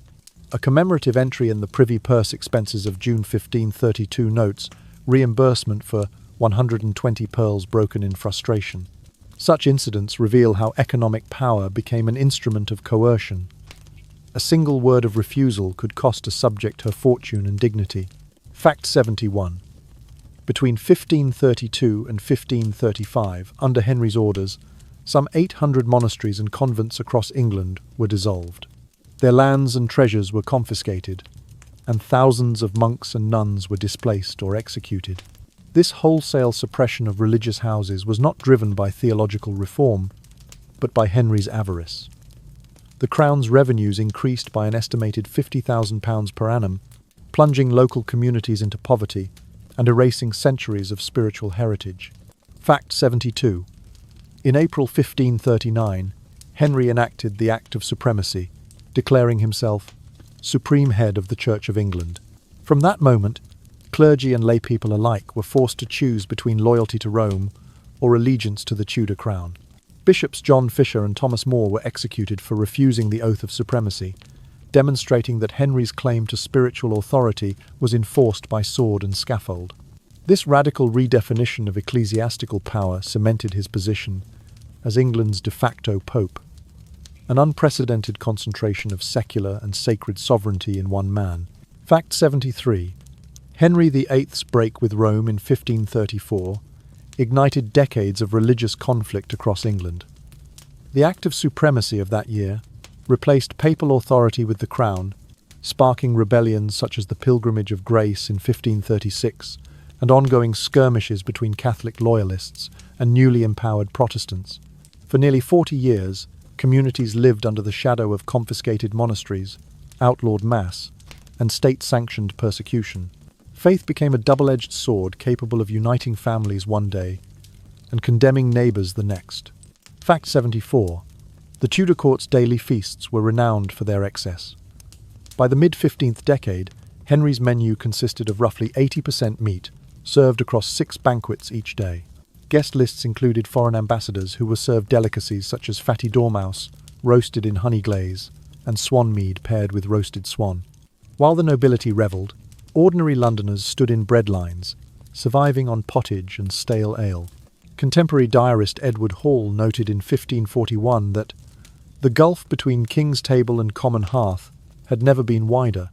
A commemorative entry in the Privy Purse expenses of June 1532 notes reimbursement for 120 pearls broken in frustration. Such incidents reveal how economic power became an instrument of coercion. A single word of refusal could cost a subject her fortune and dignity. Fact 71. Between 1532 and 1535, under Henry's orders, some 800 monasteries and convents across England were dissolved. Their lands and treasures were confiscated, and thousands of monks and nuns were displaced or executed. This wholesale suppression of religious houses was not driven by theological reform, but by Henry's avarice. The Crown's revenues increased by an estimated £50,000 per annum, plunging local communities into poverty and erasing centuries of spiritual heritage. Fact 72. In April 1539, Henry enacted the Act of Supremacy, declaring himself supreme head of the Church of England. From that moment, clergy and laypeople alike were forced to choose between loyalty to Rome or allegiance to the Tudor crown. Bishops John Fisher and Thomas More were executed for refusing the oath of supremacy, demonstrating that Henry's claim to spiritual authority was enforced by sword and scaffold. This radical redefinition of ecclesiastical power cemented his position as England's de facto pope, an unprecedented concentration of secular and sacred sovereignty in one man. Fact 73. Henry VIII's break with Rome in 1534 ignited decades of religious conflict across England. The Act of Supremacy of that year replaced papal authority with the crown, sparking rebellions such as the Pilgrimage of Grace in 1536 and ongoing skirmishes between Catholic loyalists and newly empowered Protestants. For nearly 40 years, communities lived under the shadow of confiscated monasteries, outlawed mass, and state-sanctioned persecution. Faith became a double-edged sword capable of uniting families one day and condemning neighbours the next. Fact 74. The Tudor court's daily feasts were renowned for their excess. By the mid-15th decade, Henry's menu consisted of roughly 80% meat, served across 6 banquets each day. Guest lists included foreign ambassadors who were served delicacies such as fatty dormouse, roasted in honey glaze, and swan mead paired with roasted swan. While the nobility revelled, ordinary Londoners stood in bread lines, surviving on pottage and stale ale. Contemporary diarist Edward Hall noted in 1541 that the gulf between King's Table and common hearth had never been wider,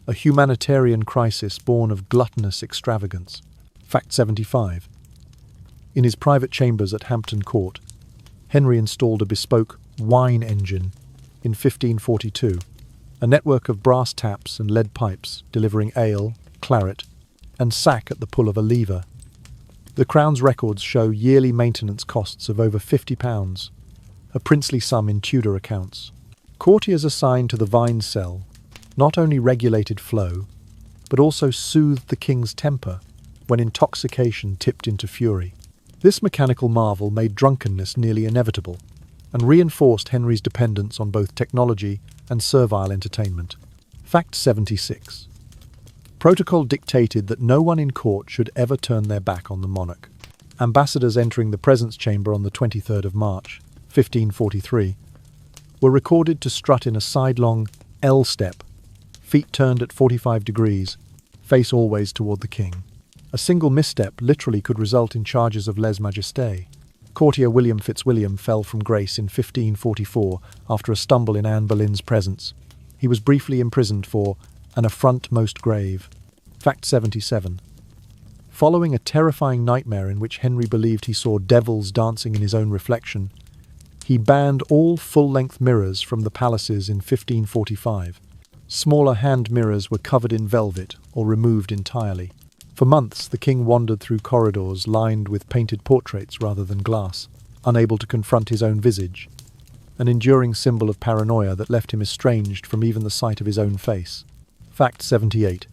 a humanitarian crisis born of gluttonous extravagance. Fact 75. In his private chambers at Hampton Court, Henry installed a bespoke wine engine in 1542, a network of brass taps and lead pipes delivering ale, claret, and sack at the pull of a lever. The Crown's records show yearly maintenance costs of over £50, a princely sum in Tudor accounts. Courtiers assigned to the vine cell not only regulated flow, but also soothed the king's temper when intoxication tipped into fury. This mechanical marvel made drunkenness nearly inevitable, and reinforced Henry's dependence on both technology and servile entertainment. Fact 76. Protocol dictated that no one in court should ever turn their back on the monarch. Ambassadors entering the presence chamber on the 23rd of March, 1543, were recorded to strut in a sidelong L step, feet turned at 45 degrees, face always toward the king. A single misstep literally could result in charges of lèse-majesté. Courtier William Fitzwilliam fell from grace in 1544 after a stumble in Anne Boleyn's presence. He was briefly imprisoned for an affront most grave. Fact 77. Following a terrifying nightmare in which Henry believed he saw devils dancing in his own reflection, he banned all full-length mirrors from the palaces in 1545. Smaller hand mirrors were covered in velvet or removed entirely. For months, the king wandered through corridors lined with painted portraits rather than glass, unable to confront his own visage, an enduring symbol of paranoia that left him estranged from even the sight of his own face. Fact 78.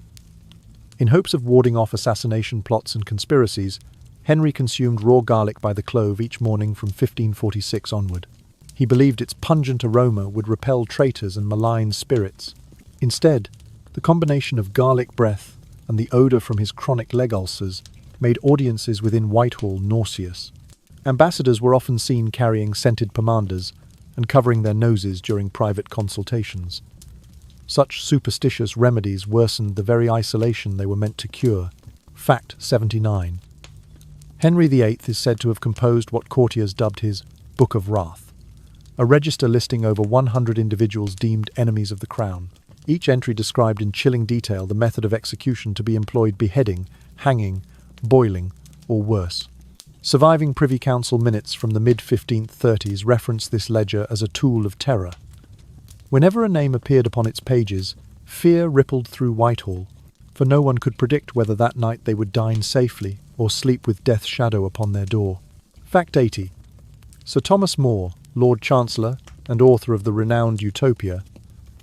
In hopes of warding off assassination plots and conspiracies, Henry consumed raw garlic by the clove each morning from 1546 onward. He believed its pungent aroma would repel traitors and malign spirits. Instead, the combination of garlic breath and the odour from his chronic leg ulcers made audiences within Whitehall nauseous. Ambassadors were often seen carrying scented pomanders and covering their noses during private consultations. Such superstitious remedies worsened the very isolation they were meant to cure. Fact 79. Henry VIII is said to have composed what courtiers dubbed his Book of Wrath, a register listing over 100 individuals deemed enemies of the crown. Each entry described in chilling detail the method of execution to be employed: beheading, hanging, boiling, or worse. Surviving Privy Council minutes from the mid-1530s reference this ledger as a tool of terror. Whenever a name appeared upon its pages, fear rippled through Whitehall, for no one could predict whether that night they would dine safely or sleep with death's shadow upon their door. Fact 80. Sir Thomas More, Lord Chancellor and author of the renowned Utopia,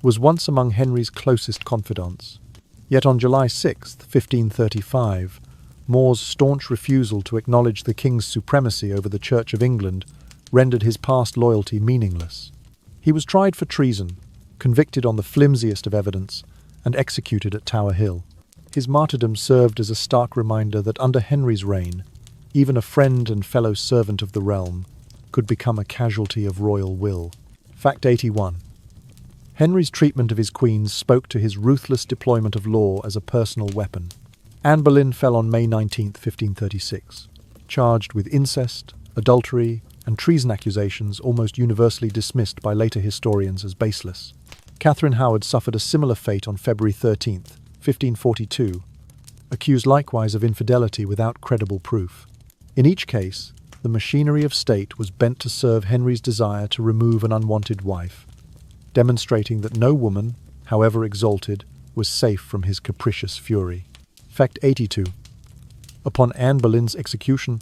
was once among Henry's closest confidants. Yet on July 6, 1535, More's staunch refusal to acknowledge the king's supremacy over the Church of England rendered his past loyalty meaningless. He was tried for treason, convicted on the flimsiest of evidence, and executed at Tower Hill. His martyrdom served as a stark reminder that under Henry's reign, even a friend and fellow servant of the realm could become a casualty of royal will. Fact 81. Henry's treatment of his queens spoke to his ruthless deployment of law as a personal weapon. Anne Boleyn fell on May 19, 1536, charged with incest, adultery, and treason accusations almost universally dismissed by later historians as baseless. Catherine Howard suffered a similar fate on February 13, 1542, accused likewise of infidelity without credible proof. In each case, the machinery of state was bent to serve Henry's desire to remove an unwanted wife, demonstrating that no woman, however exalted, was safe from his capricious fury. Fact 82. Upon Anne Boleyn's execution,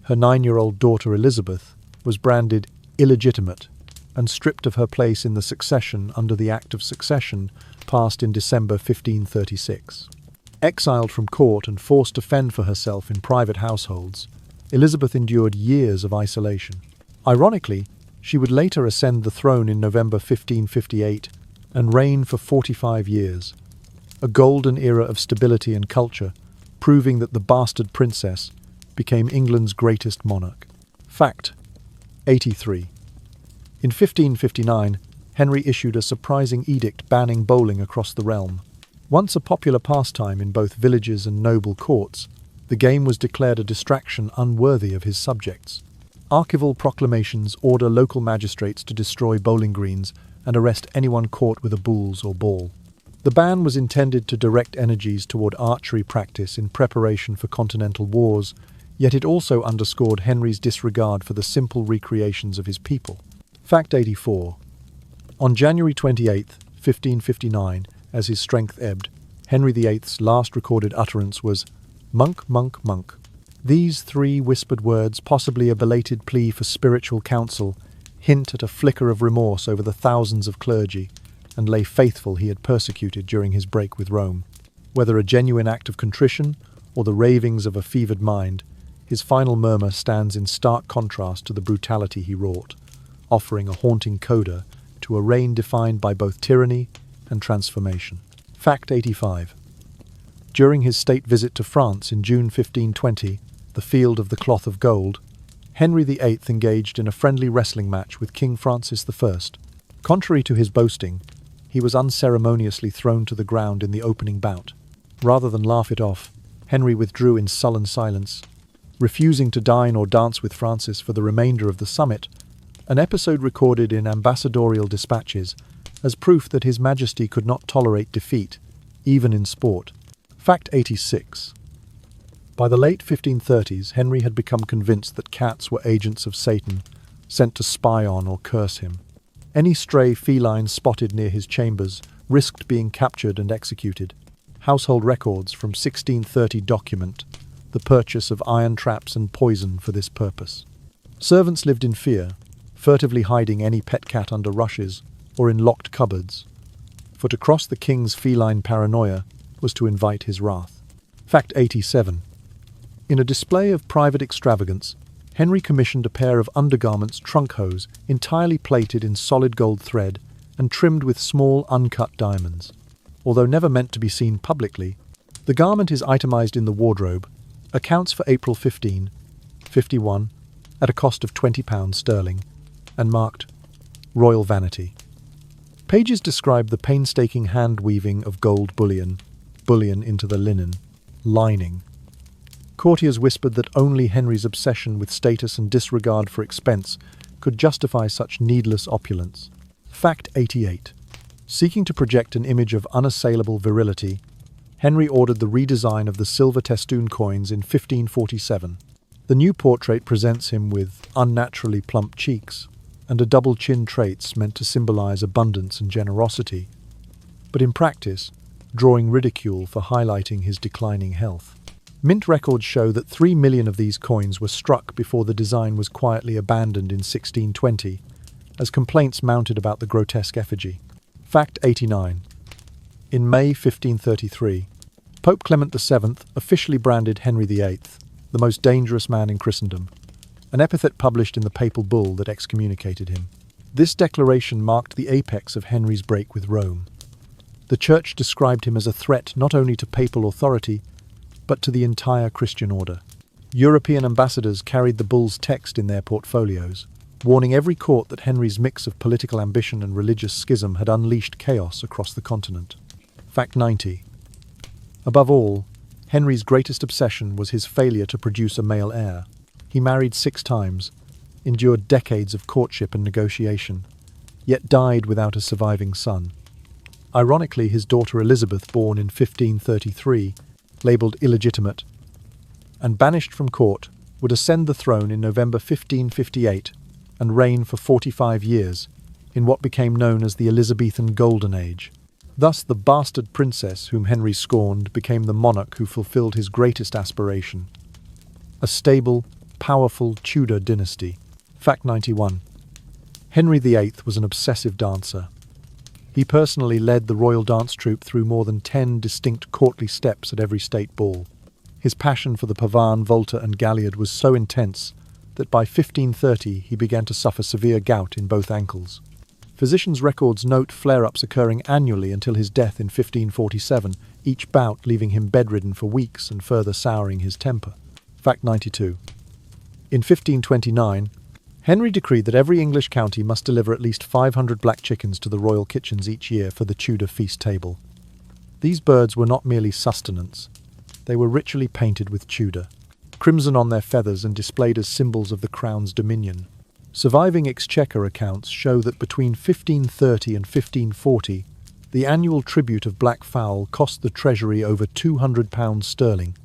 her 9-year-old daughter Elizabeth was branded illegitimate and stripped of her place in the succession under the Act of Succession passed in December 1536. Exiled from court and forced to fend for herself in private households, Elizabeth endured years of isolation. Ironically, she would later ascend the throne in November 1558 and reign for 45 years, a golden era of stability and culture, proving that the bastard princess became England's greatest monarch. Fact 83. In 1559, Henry issued a surprising edict banning bowling across the realm. Once a popular pastime in both villages and noble courts, The game was declared a distraction unworthy of his subjects. Archival proclamations order local magistrates to destroy bowling greens and arrest anyone caught with a boules or ball. The ban was intended to direct energies toward archery practice in preparation for continental wars, yet it also underscored Henry's disregard for the simple recreations of his people. Fact 84. On January 28, 1559, as his strength ebbed, Henry VIII's last recorded utterance was, "Monk, monk, monk." These three whispered words, possibly a belated plea for spiritual counsel, hint at a flicker of remorse over the thousands of clergy and lay faithful he had persecuted during his break with Rome. Whether a genuine act of contrition or the ravings of a fevered mind, his final murmur stands in stark contrast to the brutality he wrought, offering a haunting coda to a reign defined by both tyranny and transformation. Fact 85. During his state visit to France in June 1520, the field of the cloth of gold, Henry VIII engaged in a friendly wrestling match with King Francis I. Contrary to his boasting, he was unceremoniously thrown to the ground in the opening bout. Rather than laugh it off, Henry withdrew in sullen silence, refusing to dine or dance with Francis for the remainder of the summit, an episode recorded in ambassadorial dispatches as proof that His Majesty could not tolerate defeat, even in sport. Fact 86. By the late 1530s, Henry had become convinced that cats were agents of Satan, sent to spy on or curse him. Any stray feline spotted near his chambers risked being captured and executed. Household records from 1630 document the purchase of iron traps and poison for this purpose. Servants lived in fear, furtively hiding any pet cat under rushes or in locked cupboards, for to cross the king's feline paranoia was to invite his wrath. Fact 87. In a display of private extravagance, Henry commissioned a pair of undergarments trunk hose entirely plated in solid gold thread and trimmed with small uncut diamonds. Although never meant to be seen publicly, the garment is itemized in the wardrobe, accounts for April 15, 51, at a cost of £20 sterling, and marked Royal Vanity. Pages describe the painstaking hand-weaving of gold bullion into the linen lining. Courtiers whispered that only Henry's obsession with status and disregard for expense could justify such needless opulence. Fact 88. Seeking to project an image of unassailable virility, Henry ordered the redesign of the silver testoon coins in 1547. The new portrait presents him with unnaturally plump cheeks and a double chin traits meant to symbolize abundance and generosity, but in practice, drawing ridicule for highlighting his declining health. Mint records show that 3 million of these coins were struck before the design was quietly abandoned in 1620, as complaints mounted about the grotesque effigy. Fact 89. In May 1533, Pope Clement VII officially branded Henry VIII, the most dangerous man in Christendom, an epithet published in the papal bull that excommunicated him. This declaration marked the apex of Henry's break with Rome. The Church described him as a threat not only to papal authority, but to the entire Christian order. European ambassadors carried the bull's text in their portfolios, warning every court that Henry's mix of political ambition and religious schism had unleashed chaos across the continent. Fact 90. Above all, Henry's greatest obsession was his failure to produce a male heir. He married 6 times, endured decades of courtship and negotiation, yet died without a surviving son. Ironically, his daughter Elizabeth, born in 1533, labelled illegitimate, and banished from court, would ascend the throne in November 1558 and reign for 45 years in what became known as the Elizabethan Golden Age. Thus, the bastard princess whom Henry scorned became the monarch who fulfilled his greatest aspiration, a stable, powerful Tudor dynasty. Fact 91. Henry VIII was an obsessive dancer. He personally led the royal dance troupe through more than 10 distinct courtly steps at every state ball. His passion for the pavane, volta and galliard was so intense that by 1530 he began to suffer severe gout in both ankles. Physicians' records note flare-ups occurring annually until his death in 1547, each bout leaving him bedridden for weeks and further souring his temper. Fact 92. In 1529, Henry decreed that every English county must deliver at least 500 black chickens to the royal kitchens each year for the Tudor feast table. These birds were not merely sustenance. They were ritually painted with Tudor crimson on their feathers and displayed as symbols of the crown's dominion. Surviving exchequer accounts show that between 1530 and 1540, the annual tribute of black fowl cost the treasury over £200 sterling,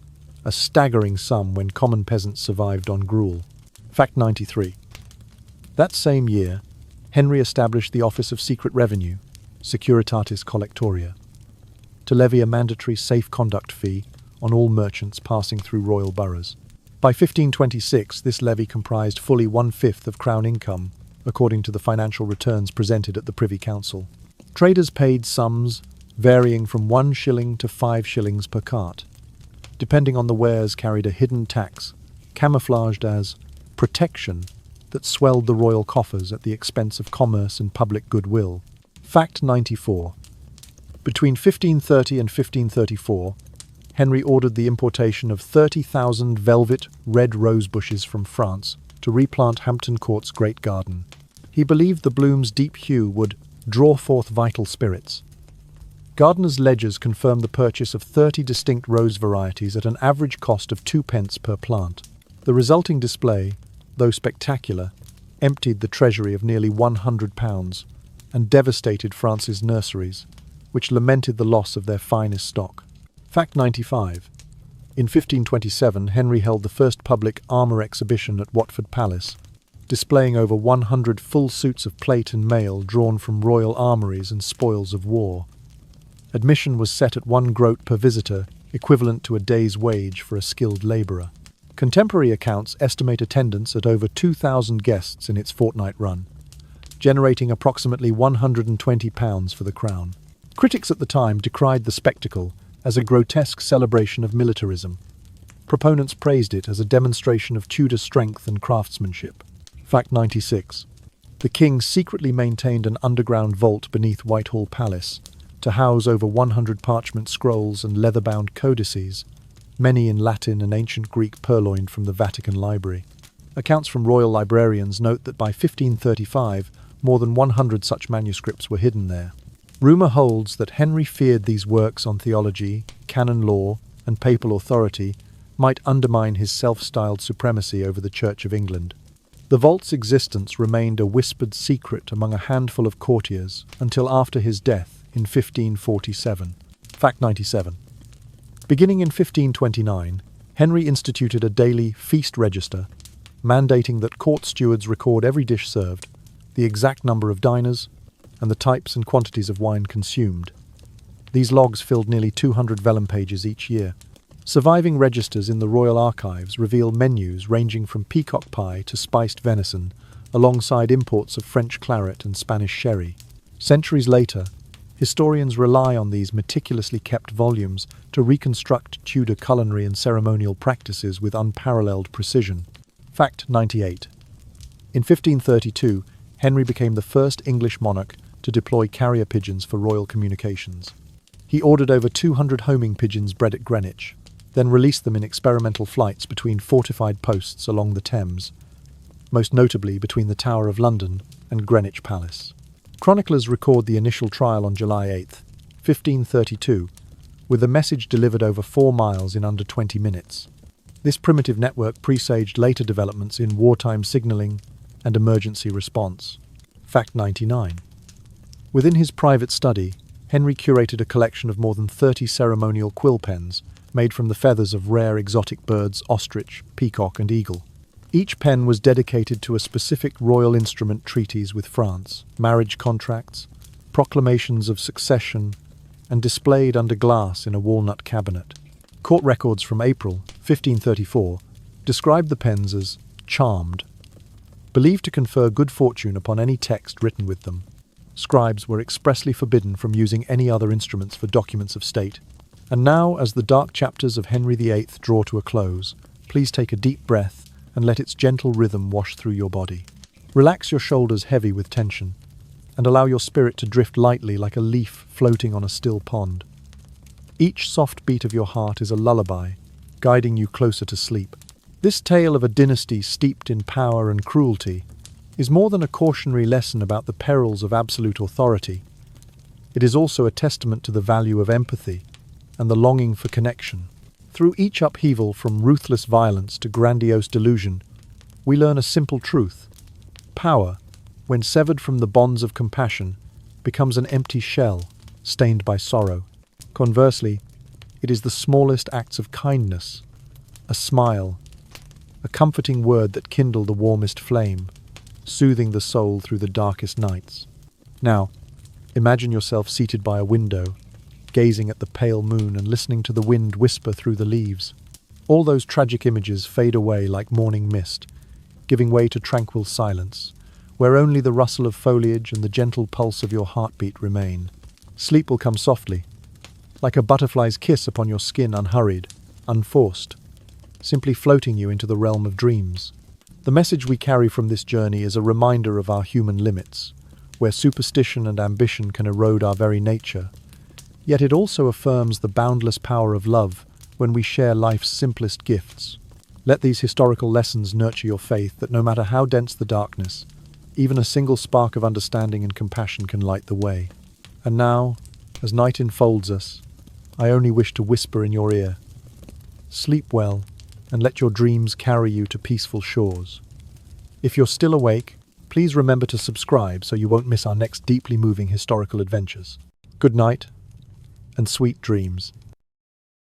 a staggering sum when common peasants survived on gruel. Fact 93. That same year, Henry established the Office of Secret Revenue, Securitatis Collectoria, to levy a mandatory safe conduct fee on all merchants passing through royal boroughs. By 1526, this levy comprised fully 1/5 of crown income, according to the financial returns presented at the Privy Council. Traders paid sums varying from 1 shilling to 5 shillings per cart, depending on the wares carried a hidden tax, camouflaged as protection, that swelled the royal coffers at the expense of commerce and public goodwill. Fact 94. Between 1530 and 1534, Henry ordered the importation of 30,000 velvet red rose bushes from France to replant Hampton Court's great garden. He believed the bloom's deep hue would draw forth vital spirits. Gardeners' ledgers confirm the purchase of 30 distinct rose varieties at an average cost of 2 pence per plant. The resulting display, though spectacular, emptied the treasury of nearly £100 and devastated France's nurseries, which lamented the loss of their finest stock. Fact 95. In 1527, Henry held the first public armour exhibition at Watford Palace, displaying over 100 full suits of plate and mail drawn from royal armouries and spoils of war. Admission was set at 1 groat per visitor, equivalent to a day's wage for a skilled labourer. Contemporary accounts estimate attendance at over 2,000 guests in its fortnight run, generating approximately £120 for the crown. Critics at the time decried the spectacle as a grotesque celebration of militarism. Proponents praised it as a demonstration of Tudor strength and craftsmanship. Fact 96. The king secretly maintained an underground vault beneath Whitehall Palace to house over 100 parchment scrolls and leather-bound codices, many in Latin and ancient Greek purloined from the Vatican Library. Accounts from royal librarians note that by 1535, more than 100 such manuscripts were hidden there. Rumour holds that Henry feared these works on theology, canon law, and papal authority might undermine his self-styled supremacy over the Church of England. The vault's existence remained a whispered secret among a handful of courtiers until after his death in 1547. Fact 97. Beginning in 1529, Henry instituted a daily feast register, mandating that court stewards record every dish served, the exact number of diners, and the types and quantities of wine consumed. These logs filled nearly 200 vellum pages each year. Surviving registers in the royal archives reveal menus ranging from peacock pie to spiced venison, alongside imports of French claret and Spanish sherry. Centuries later, historians rely on these meticulously kept volumes to reconstruct Tudor culinary and ceremonial practices with unparalleled precision. Fact 98. In 1532, Henry became the first English monarch to deploy carrier pigeons for royal communications. He ordered over 200 homing pigeons bred at Greenwich, then released them in experimental flights between fortified posts along the Thames, most notably between the Tower of London and Greenwich Palace. Chroniclers record the initial trial on July 8, 1532, with the message delivered over 4 miles in under 20 minutes. This primitive network presaged later developments in wartime signalling and emergency response. Fact 99. Within his private study, Henry curated a collection of more than 30 ceremonial quill pens made from the feathers of rare exotic birds, ostrich, peacock, and eagle. Each pen was dedicated to a specific royal instrument treaties with France, marriage contracts, proclamations of succession, and displayed under glass in a walnut cabinet. Court records from April 1534 described the pens as charmed, believed to confer good fortune upon any text written with them. Scribes were expressly forbidden from using any other instruments for documents of state. And now, as the dark chapters of Henry VIII draw to a close, please take a deep breath and let its gentle rhythm wash through your body. Relax your shoulders heavy with tension, and allow your spirit to drift lightly like a leaf floating on a still pond. Each soft beat of your heart is a lullaby, guiding you closer to sleep. This tale of a dynasty steeped in power and cruelty is more than a cautionary lesson about the perils of absolute authority. It is also a testament to the value of empathy and the longing for connection. Through each upheaval from ruthless violence to grandiose delusion, we learn a simple truth. Power, when severed from the bonds of compassion, becomes an empty shell, stained by sorrow. Conversely, it is the smallest acts of kindness, a smile, a comforting word that kindle the warmest flame, soothing the soul through the darkest nights. Now, imagine yourself seated by a window, gazing at the pale moon and listening to the wind whisper through the leaves. All those tragic images fade away like morning mist, giving way to tranquil silence, where only the rustle of foliage and the gentle pulse of your heartbeat remain. Sleep will come softly, like a butterfly's kiss upon your skin, unhurried, unforced, simply floating you into the realm of dreams. The message we carry from this journey is a reminder of our human limits, where superstition and ambition can erode our very nature. Yet it also affirms the boundless power of love when we share life's simplest gifts. Let these historical lessons nurture your faith that no matter how dense the darkness, even a single spark of understanding and compassion can light the way. And now, as night enfolds us, I only wish to whisper in your ear, sleep well, and let your dreams carry you to peaceful shores. If you're still awake, please remember to subscribe so you won't miss our next deeply moving historical adventures. Good night, and sweet dreams.